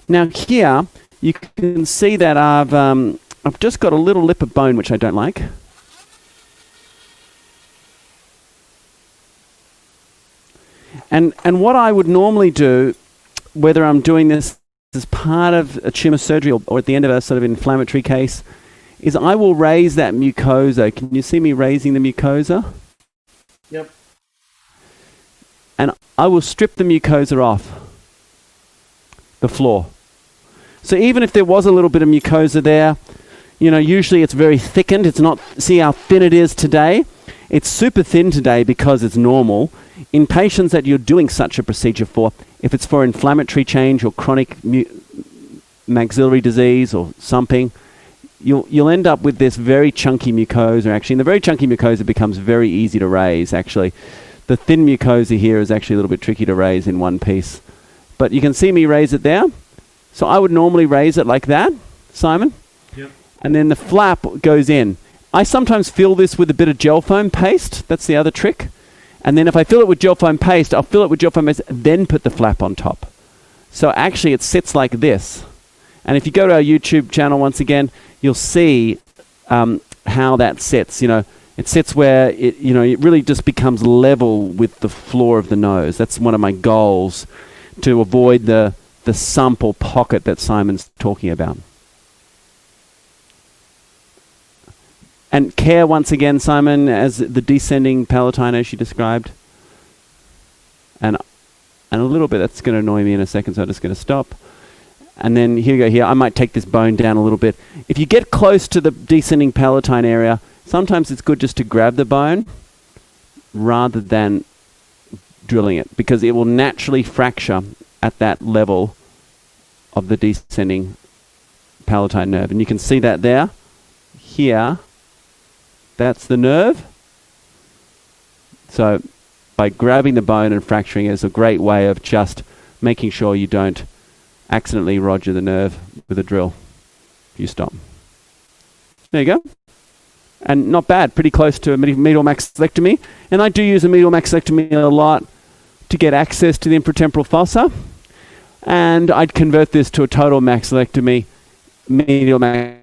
Now here, you can see that I've just got a little lip of bone, which I don't like. And what I would normally do, whether I'm doing this as part of a tumor surgery or at the end of a sort of inflammatory case, is I will raise that mucosa. Can you see me raising the mucosa? Yep. And I will strip the mucosa off the floor. So even if there was a little bit of mucosa there, usually it's very thickened. It's not, see how thin it is today? It's super thin today because it's normal. In patients that you're doing such a procedure for, if it's for inflammatory change or chronic maxillary disease or sumping, you'll end up with this very chunky mucosa. Actually, and the very chunky mucosa becomes very easy to raise, actually. The thin mucosa here is actually a little bit tricky to raise in one piece. But you can see me raise it there. So I would normally raise it like that, Simon. Yep. And then the flap goes in. I sometimes fill this with a bit of gel foam paste. That's the other trick. And then if I fill it with gel foam paste, I'll fill it with gel foam paste, then put the flap on top. So actually it sits like this. And if you go to our YouTube channel once again, you'll see how that sits. It sits where it really just becomes level with the floor of the nose. That's one of my goals, to avoid the sump or pocket that Simon's talking about. And care once again, Simon, as the descending palatine as you described. And and a little bit. That's going to annoy me in a second, so I'm just going to stop. And then here we go here. I might take this bone down a little bit. If you get close to the descending palatine area, sometimes it's good just to grab the bone rather than drilling it, because it will naturally fracture at that level of the descending palatine nerve. And you can see that there. Here, that's the nerve. So by grabbing the bone and fracturing it is a great way of just making sure you don't accidentally roger the nerve with a drill. If you stop. There you go. And not bad, pretty close to a medial maxillectomy. And I do use a medial maxillectomy a lot to get access to the infratemporal fossa. And I'd convert this to a total maxillectomy, medial maxillectomy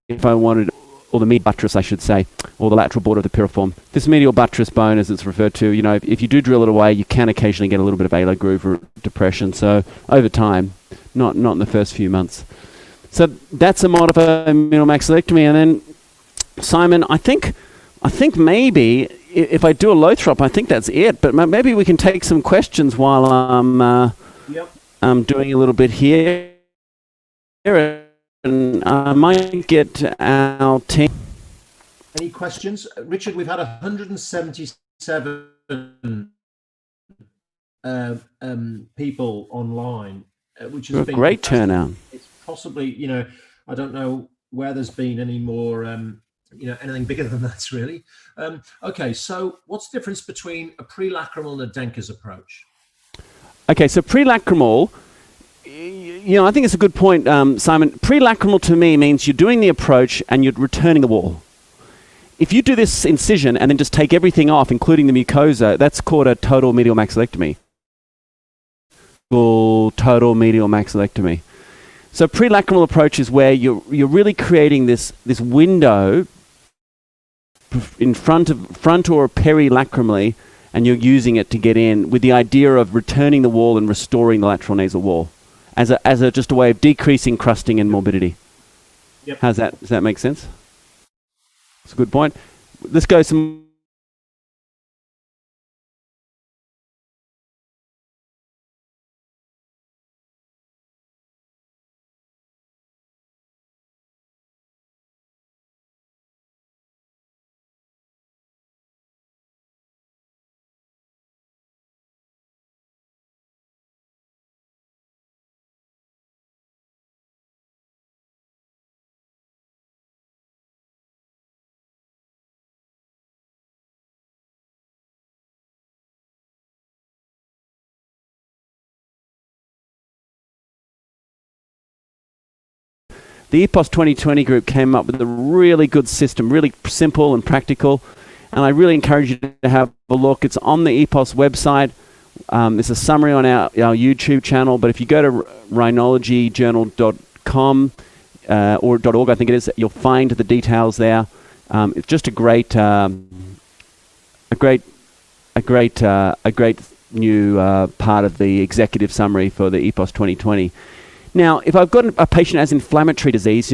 if I wanted, or the medial buttress I should say, or the lateral border of the piriform. This medial buttress bone, as it's referred to, if you do drill it away, you can occasionally get a little bit of alar groove or depression. So over time, not in the first few months. So that's a modified medial maxillectomy. And then, Simon, I think maybe if I do a Lothrop, I think that's it. But maybe we can take some questions while I'm doing a little bit here. And I might get our team. Any questions? Richard, we've had 177 people online, which has been a great turnout. It's possibly, I don't know where there's been any more, anything bigger than that, really. Okay, so what's the difference between a prelacrimal and a Denker's approach? Okay, so prelacrimal, I think it's a good point, Simon. Prelacrimal to me means you're doing the approach and you're returning the wall. If you do this incision and then just take everything off, including the mucosa, that's called a total medial maxillectomy. Total medial maxillectomy. So prelacrimal approach is where you're really creating this window in front or perilacrimally, and you're using it to get in with the idea of returning the wall and restoring the lateral nasal wall as just a way of decreasing crusting and morbidity. Yep. Does that make sense? That's a good point. Let's go some. The APOST 2020 group came up with a really good system, really simple and practical, and I really encourage you to have a look. It's on the APOST website. There's a summary on our YouTube channel, but if you go to rhinologyjournal.com or .org, I think it is, you'll find the details there. It's just a great new part of the executive summary for the APOST 2020. Now, if I've got a patient has inflammatory disease,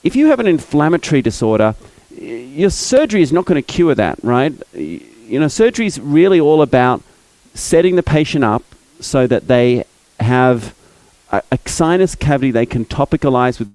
if you have an inflammatory disorder, your surgery is not going to cure that, right? Surgery is really all about setting the patient up so that they have a sinus cavity they can topicalize with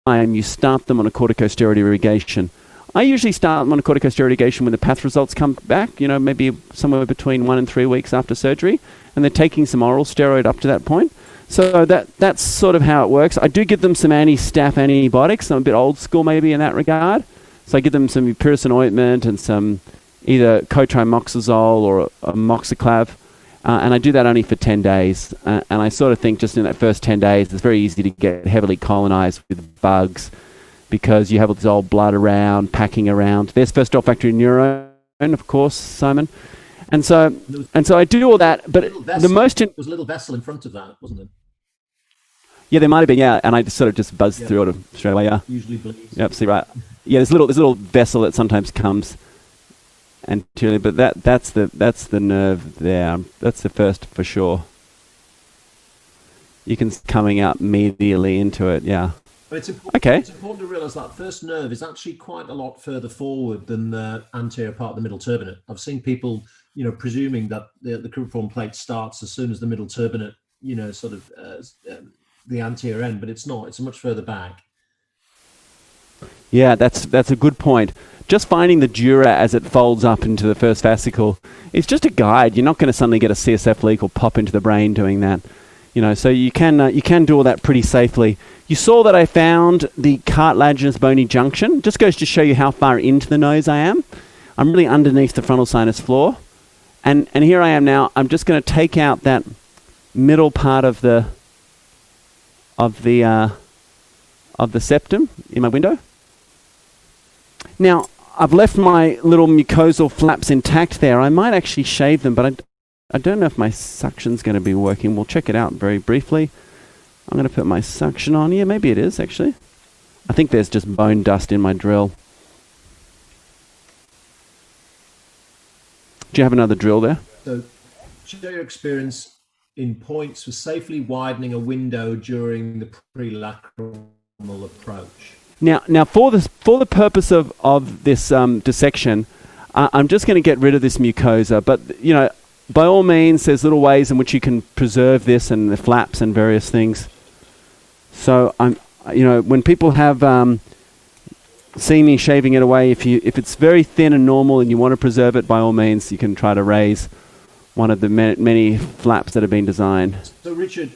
you start them on a corticosteroid irrigation. I usually start them on a corticosteroid irrigation when the path results come back, maybe somewhere between 1 and 3 weeks after surgery, and they're taking some oral steroid up to that point. So that's sort of how it works. I do give them some anti-staph antibiotics. I'm a bit old school maybe in that regard. So I give them some Puricin ointment and some either cotrimoxazole or a moxiclav. And I do that only for 10 days. And I sort of think just in that first 10 days, it's very easy to get heavily colonized with bugs because you have all this old blood around, packing around. There's first olfactory neurone, of course, Simon. And so I do all that. But the most... There was a little vessel in front of that, wasn't there? Yeah, there might have been, yeah. And I just sort of just buzzed through it straight away, yeah. Usually bleeds. Yep, see, right. Yeah, there's a little vessel that sometimes comes anteriorly, but that's the nerve there. That's the first for sure. You can coming out medially into it, yeah. But it's important to realise that first nerve is actually quite a lot further forward than the anterior part of the middle turbinate. I've seen people, presuming that the cribriform plate starts as soon as the middle turbinate, sort of the anterior end, but it's not. It's much further back. Yeah, that's a good point. Just finding the dura as it folds up into the first vesicle is just a guide. You're not going to suddenly get a CSF leak or pop into the brain doing that. So you can do all that pretty safely. You saw that I found the cartilaginous bony junction. Just goes to show you how far into the nose I am. I'm really underneath the frontal sinus floor. And here I am now. I'm just going to take out that middle part of the septum in my window. Now, I've left my little mucosal flaps intact there. I might actually shave them, but I don't know if my suction's going to be working. We'll check it out very briefly. I'm going to put my suction on. Yeah, maybe it is, actually. I think there's just bone dust in my drill. Do you have another drill there? So, share your experience in points for safely widening a window during the prelacrimal approach. Now, for the purpose of this dissection, I'm just going to get rid of this mucosa. But by all means, there's little ways in which you can preserve this and the flaps and various things. So when people have seen me shaving it away, if it's very thin and normal and you want to preserve it, by all means, you can try to raise one of the many flaps that have been designed. So, Richard,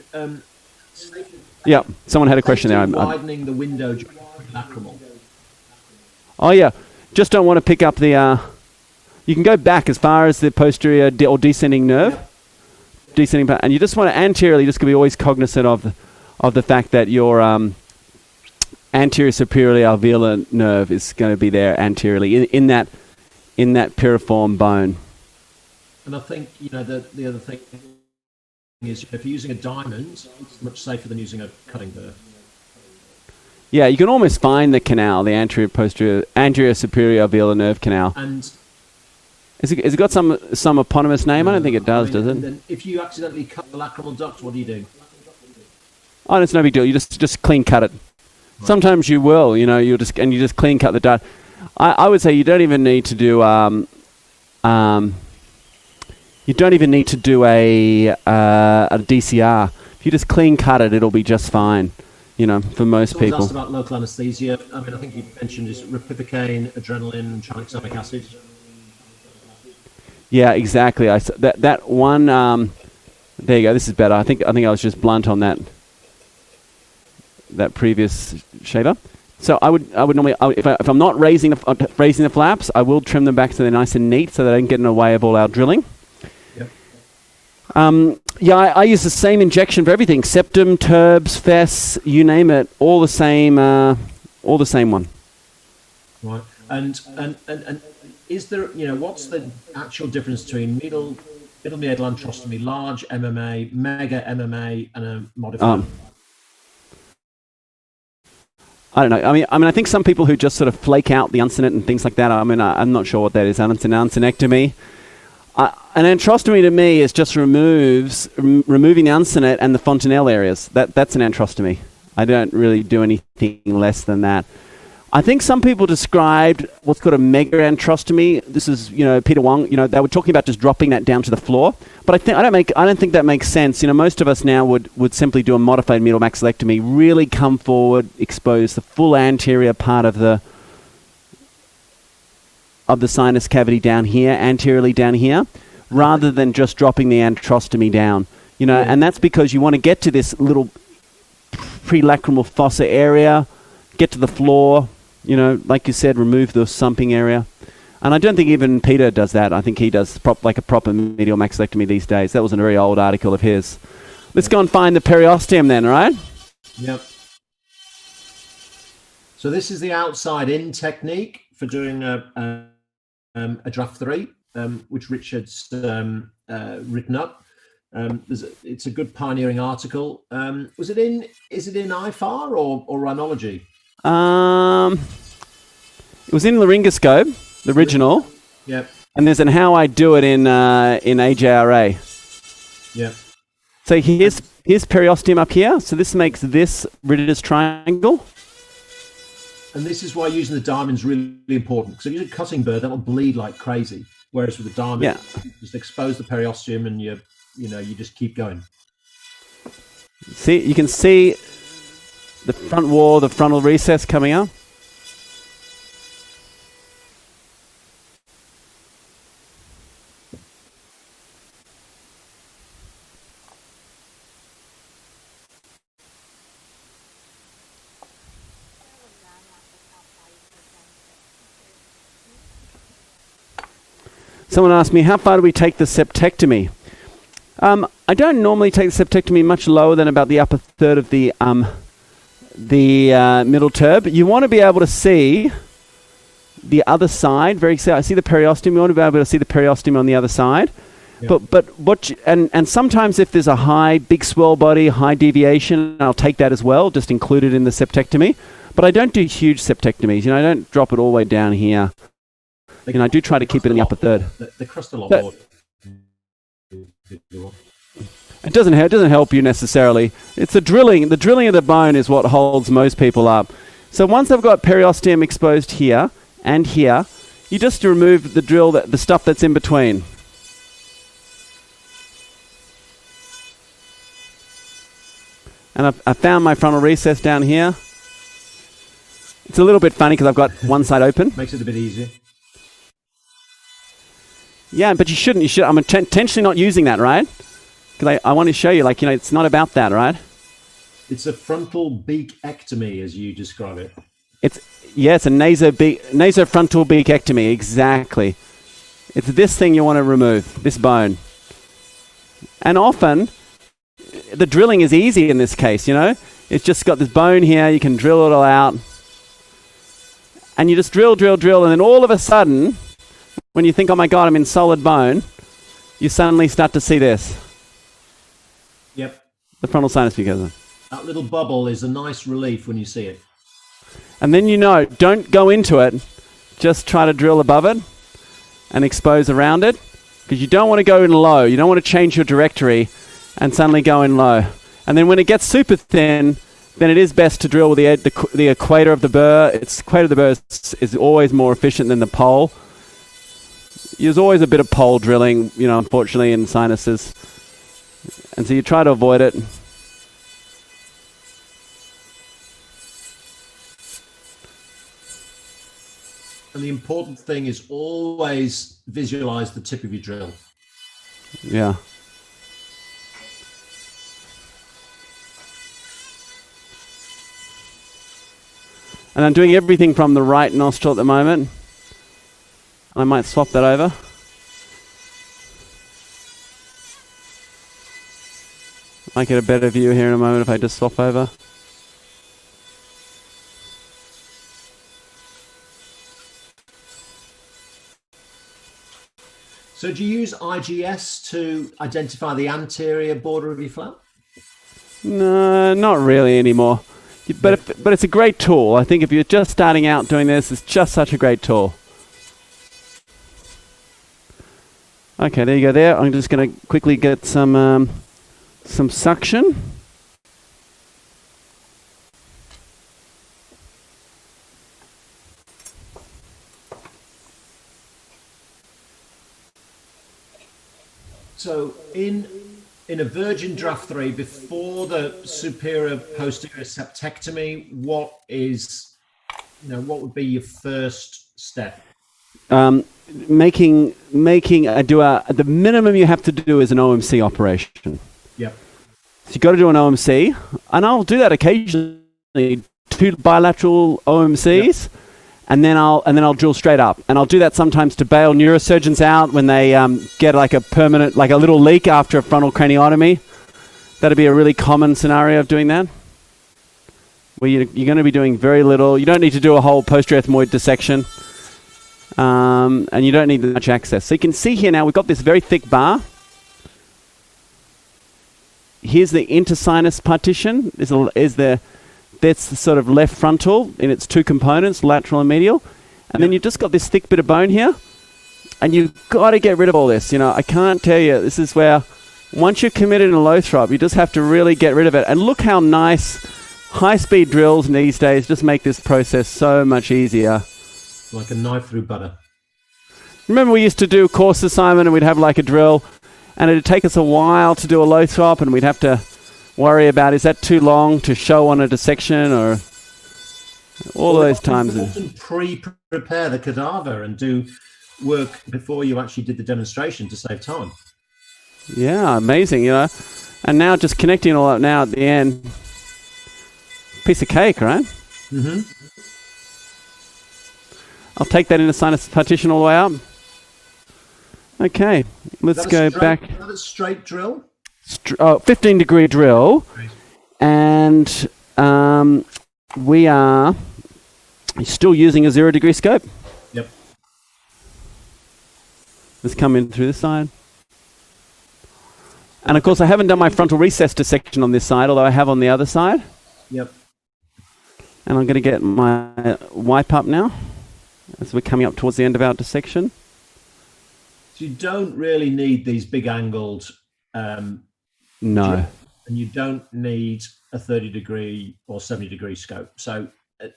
yeah, someone had a question there. Widening the window. Lacrimal. Oh yeah, just don't want to pick up the. You can go back as far as the posterior or descending nerve, and you just want to anteriorly. Just to be always cognizant of the fact that your anterior superior alveolar nerve is going to be there anteriorly in that piriform bone. And I think the other thing is if you're using a diamond, it's much safer than using a cutting burr. Yeah, you can almost find the canal, the anterior superior alveolar nerve canal. And has it got some eponymous name? I don't think it does it? And then if you accidentally cut the lacrimal duct, what do you do? Oh, it's no big deal. You just clean cut it. Right. Sometimes you will, you just clean cut the duct. I would say you don't even need to do a DCR. If you just clean cut it, it'll be just fine. For most people. Asked about local anaesthesia. I think you mentioned is ropivacaine, adrenaline, tranexamic acid. Yeah, exactly. That one. There you go. This is better. I think I was just blunt on that previous shaver. So I would normally if I'm not raising the flaps, I will trim them back so they're nice and neat, so they don't get in the way of all our drilling. I use the same injection for everything: septum, turbs, FESS, you name it, all the same one. Right. And is there, what's the actual difference between middle meatal antrostomy, large MMA, mega MMA, and a modified? I don't know. I think some people who just sort of flake out the uncinate and things like that. I'm not sure what that is. An uncinectomy. An antrostomy to me is just removing the uncinate and the fontanelle areas. That's an antrostomy. I don't really do anything less than that. I think some people described what's called a mega antrostomy. This is, Peter Wong. They were talking about just dropping that down to the floor. But I don't think that makes sense. Most of us now would simply do a modified meatal maxillectomy, really come forward, expose the full anterior part of the sinus cavity down here, anteriorly down here, rather than just dropping the antrostomy down. And that's because you want to get to this little prelacrimal fossa area, get to the floor, like you said, remove the sumping area. And I don't think even Peter does that. I think he does like a proper medial maxillectomy these days. That was a very old article of his. Let's go and find the periosteum then, all right? Yep. So this is the outside-in technique for doing a draft 3, which Richard's written up. It's a good pioneering article. Is it in IFAR or rhinology? It was in laryngoscope, the original. Yep. And there's an how I do it in AJRA. Yep. So here's periosteum up here. So this makes this Ritter's triangle. And this is why using the diamond is really important. Because if you use a cutting burr, that will bleed like crazy. Whereas with the diamond, you just expose the periosteum and you just keep going. See, you can see the front wall, the frontal recess coming up. Someone asked me, how far do we take the septectomy? I don't normally take the septectomy much lower than about the upper third of the middle turb. You want to be able to see the other side. I see the periosteum. You want to be able to see the periosteum on the other side. Yep. But and sometimes if there's a big swell body, high deviation, I'll take that as well, just include it in the septectomy. But I don't do huge septectomies. I don't drop it all the way down here. I do try to keep it in the upper third. They crust a lot more. It doesn't help you necessarily. It's the drilling of the bone is what holds most people up. So once I've got periosteum exposed here and here, you just remove the stuff that's in between. And I found my frontal recess down here. It's a little bit funny because I've got one side open. Makes it a bit easier. Yeah, but you shouldn't. I'm intentionally not using that, right? Because I want to show you, it's not about that, right? It's a frontal beakectomy, as you describe it. It's a nasofrontal beakectomy, exactly. It's this thing you want to remove, this bone. And often, the drilling is easy in this case, It's just got this bone here, you can drill it all out. And you just drill, and then all of a sudden, when you think, oh my God, I'm in solid bone, you suddenly start to see this. Yep. The frontal sinus mucosa. That little bubble is a nice relief when you see it. And then don't go into it. Just try to drill above it and expose around it, because you don't want to go in low. You don't want to change your directory and suddenly go in low. And then when it gets super thin, then it is best to drill with the equator of the burr. Equator of the burr is always more efficient than the pole. There's always a bit of pole drilling, unfortunately, in sinuses. And so you try to avoid it. And the important thing is always visualize the tip of your drill. Yeah. And I'm doing everything from the right nostril at the moment. I might swap that over. I might get a better view here in a moment if I just swap over. So do you use IGS to identify the anterior border of your flap? No, not really anymore. But it's a great tool. I think if you're just starting out doing this, it's just such a great tool. Okay, there you go there. I'm just going to quickly get some suction. So in a virgin draft 3, before the superior posterior septectomy, what would be your first step? The minimum you have to do is an OMC operation. Yep. So you've got to do an OMC, and I'll do that occasionally, 2 bilateral OMCs, and then I'll drill straight up. And I'll do that sometimes to bail neurosurgeons out when they get like a permanent, like a little leak after a frontal craniotomy. That'd be a really common scenario of doing that, where you're going to be doing very little. You don't need to do a whole posterior ethmoid dissection, and you don't need much access. So you can see here now we've got this very thick bar. Here's the intersinus partition. That's the sort of left frontal in its two components, lateral and medial. And then you've just got this thick bit of bone here, and you've got to get rid of all this. I can't tell you, this is where once you're committed in a Lothrop, you just have to really get rid of it. And look how nice high-speed drills these days just make this process so much easier. Like a knife through butter. Remember we used to do courses, Simon, and we'd have like a drill, and it'd take us a while to do a Lothrop, and we'd have to worry about, is that too long to show on a dissection, or all those times. Often prepare the cadaver and do work before you actually did the demonstration to save time. Yeah, amazing, And now just connecting all up now at the end. Piece of cake, right? Mm-hmm. I'll take that into sinus partition all the way up. Okay, let's go back. Is that a straight drill? 15-degree drill. Right. And we are still using a 0-degree scope. Yep. Let's come in through this side. And of course, I haven't done my frontal recess dissection on this side, although I have on the other side. Yep. And I'm going to get my wipe up now, as we're coming up towards the end of our dissection. So you don't really need these big angled... no. And you don't need a 30-degree or 70-degree scope. So,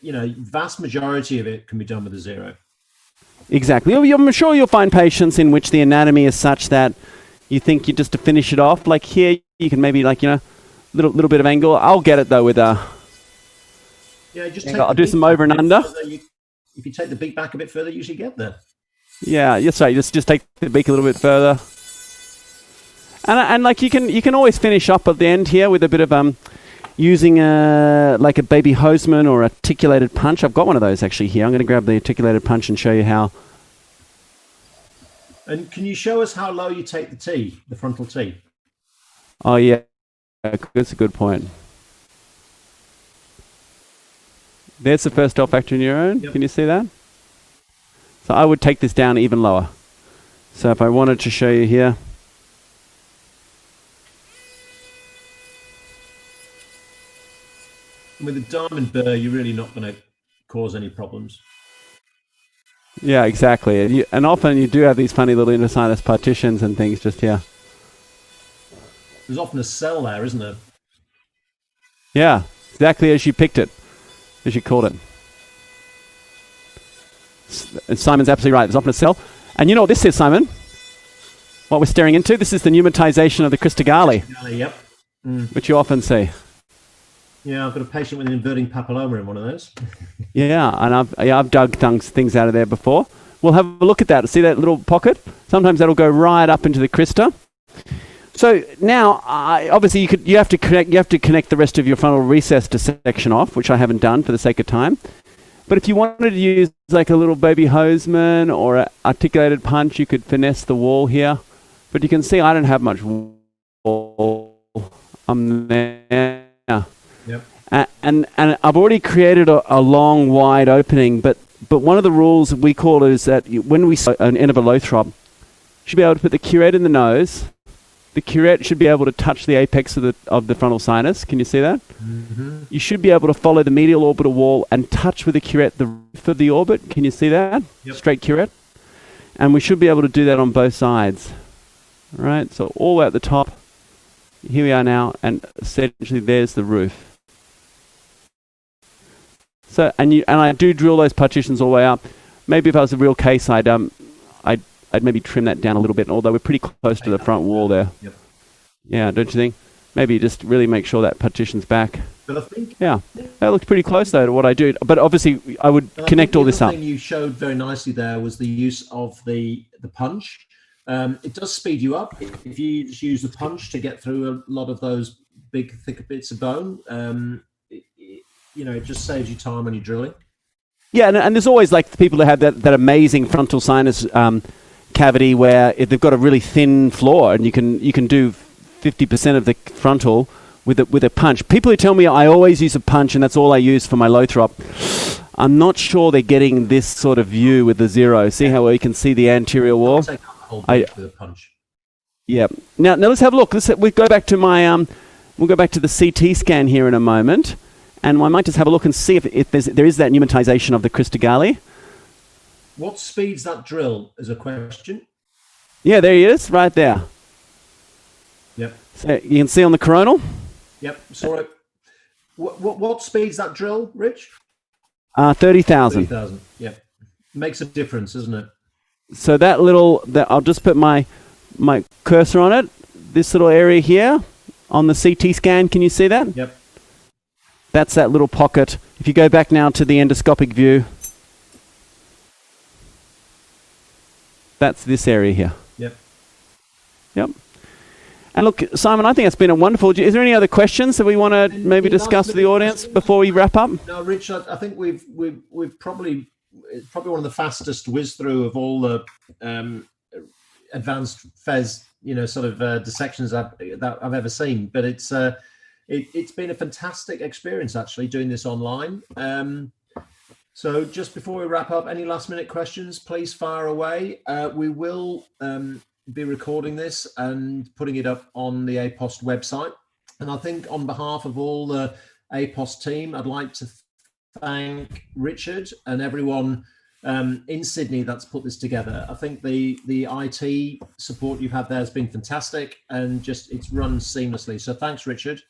vast majority of it can be done with a 0. Exactly. I'm sure you'll find patients in which the anatomy is such that you think you just to finish it off. Like here, you can maybe little bit of angle. I'll get it though with a... Yeah, I'll do some over and under. If you take the beak back a bit further, you usually get there. Yeah, yes, right. Just take the beak a little bit further. And like you can always finish up at the end here with a bit of using like a baby Hoseman or articulated punch. I've got one of those actually here. I'm going to grab the articulated punch and show you how. And can you show us how low you take the T, the frontal T? Oh yeah, that's a good point. There's the first olfactory neuron. Yep. Can you see that? So I would take this down even lower. So if I wanted to show you here. With a diamond burr, you're really not going to cause any problems. Yeah, exactly. And often you do have these funny little intersinus partitions and things just here. There's often a cell there, isn't there? Yeah, exactly as you picked it, as you called it. And Simon's absolutely right. There's often a cell. And you know what this is, Simon? What we're staring into? This is the pneumatization of the cristagalli. Yep. Which you often see. Yeah, I've got a patient with an inverting papilloma in one of those. Yeah, and I've dug things out of there before. We'll have a look at that. See that little pocket? Sometimes that'll go right up into the crista. So now, obviously, you have to connect the rest of your frontal recess dissection off, which I haven't done for the sake of time. But if you wanted to use like a little baby Hoseman or an articulated punch, you could finesse the wall here. But you can see I don't have much wall. I'm there. Yep. And I've already created a long, wide opening, but one of the rules we call it is that when we see an end of a Lothrop, you should be able to put the curette in the nose. The curette should be able to touch the apex of the frontal sinus. Can you see that? Mm-hmm. You should be able to follow the medial orbital wall and touch with the curette the roof of the orbit. Can you see that? Yep. Straight curette. And we should be able to do that on both sides. All right, so all the way at the top. Here we are now, and essentially there's the roof. So and I do drill those partitions all the way up. Maybe if I was a real case, I'd maybe trim that down a little bit. Although we're pretty close to the front wall there. Yep. Yeah, don't you think? Maybe just really make sure that partition's back. But I think that looks pretty close though to what I do. But obviously, I would connect all this up. The thing you showed very nicely there was the use of the punch. It does speed you up if you just use the punch to get through a lot of those big, thick bits of bone. It just saves you time when you're drilling. Yeah, and there's always like the people that have that amazing frontal sinus cavity where if they've got a really thin floor, and you can do 50% of the frontal with a punch. People who tell me I always use a punch and that's all I use for my Lothrop, I'm not sure they're getting this sort of view with the zero. See how you can see the anterior wall? Take out the whole bridge with a punch. Yeah. Now let's have a look. We go back to my we'll go back to the CT scan here in a moment, and I might just have a look and see if there is that pneumatization of the Christogali. What speeds that drill is a question. Yeah, there he is, right there. Yep. So you can see on the coronal. Yep. Sorry. What speeds that drill, Rich? 30,000. 30,000. Yep. Makes a difference, doesn't it? So that I'll just put my cursor on it. This little area here on the CT scan. Can you see that? Yep. That's that little pocket. If you go back now to the endoscopic view, that's this area here. Yep. Yep. And look, Simon, I think it's been a wonderful. Is there any other questions that we want to maybe discuss with the audience before we wrap up? No, Rich, I think we've probably one of the fastest whiz through of all the advanced FESS, sort of dissections that I've ever seen. But it's been a fantastic experience actually doing this online. So just before we wrap up, any last minute questions, please fire away. We will be recording this and putting it up on the APOST website. And I think on behalf of all the APOST team, I'd like to thank Richard and everyone in Sydney that's put this together. I think the IT support you've had there has been fantastic, and it's run seamlessly. So thanks, Richard.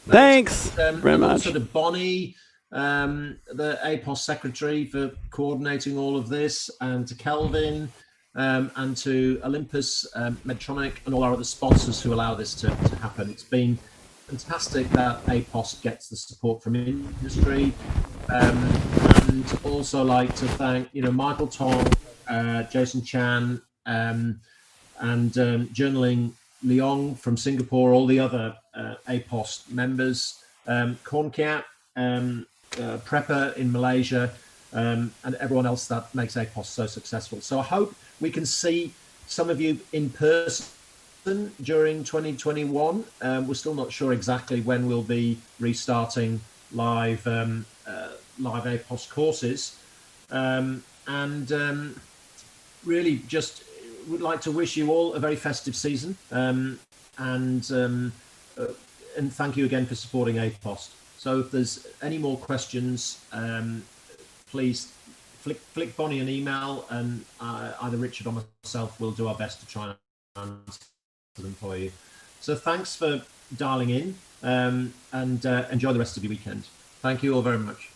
Thanks very much. Also to Bonnie, the APOST secretary, for coordinating all of this, and to Kelvin, and to Olympus, Medtronic, and all our other sponsors who allow this to happen. It's been fantastic that APOST gets the support from industry. And also like to thank, Michael Tong, Jason Chan, and Journaling Leong from Singapore, all the other APOST members, Corncat, Prepper in Malaysia, and everyone else that makes APOST so successful. So I hope we can see some of you in person during 2021. We're still not sure exactly when we'll be restarting live APOST courses, and really just would like to wish you all a very festive season, and thank you again for supporting APOST. So if there's any more questions, please flick Bonnie an email, and either Richard or myself will do our best to try and answer them for you. So thanks for dialing in, and enjoy the rest of your weekend. Thank you all very much.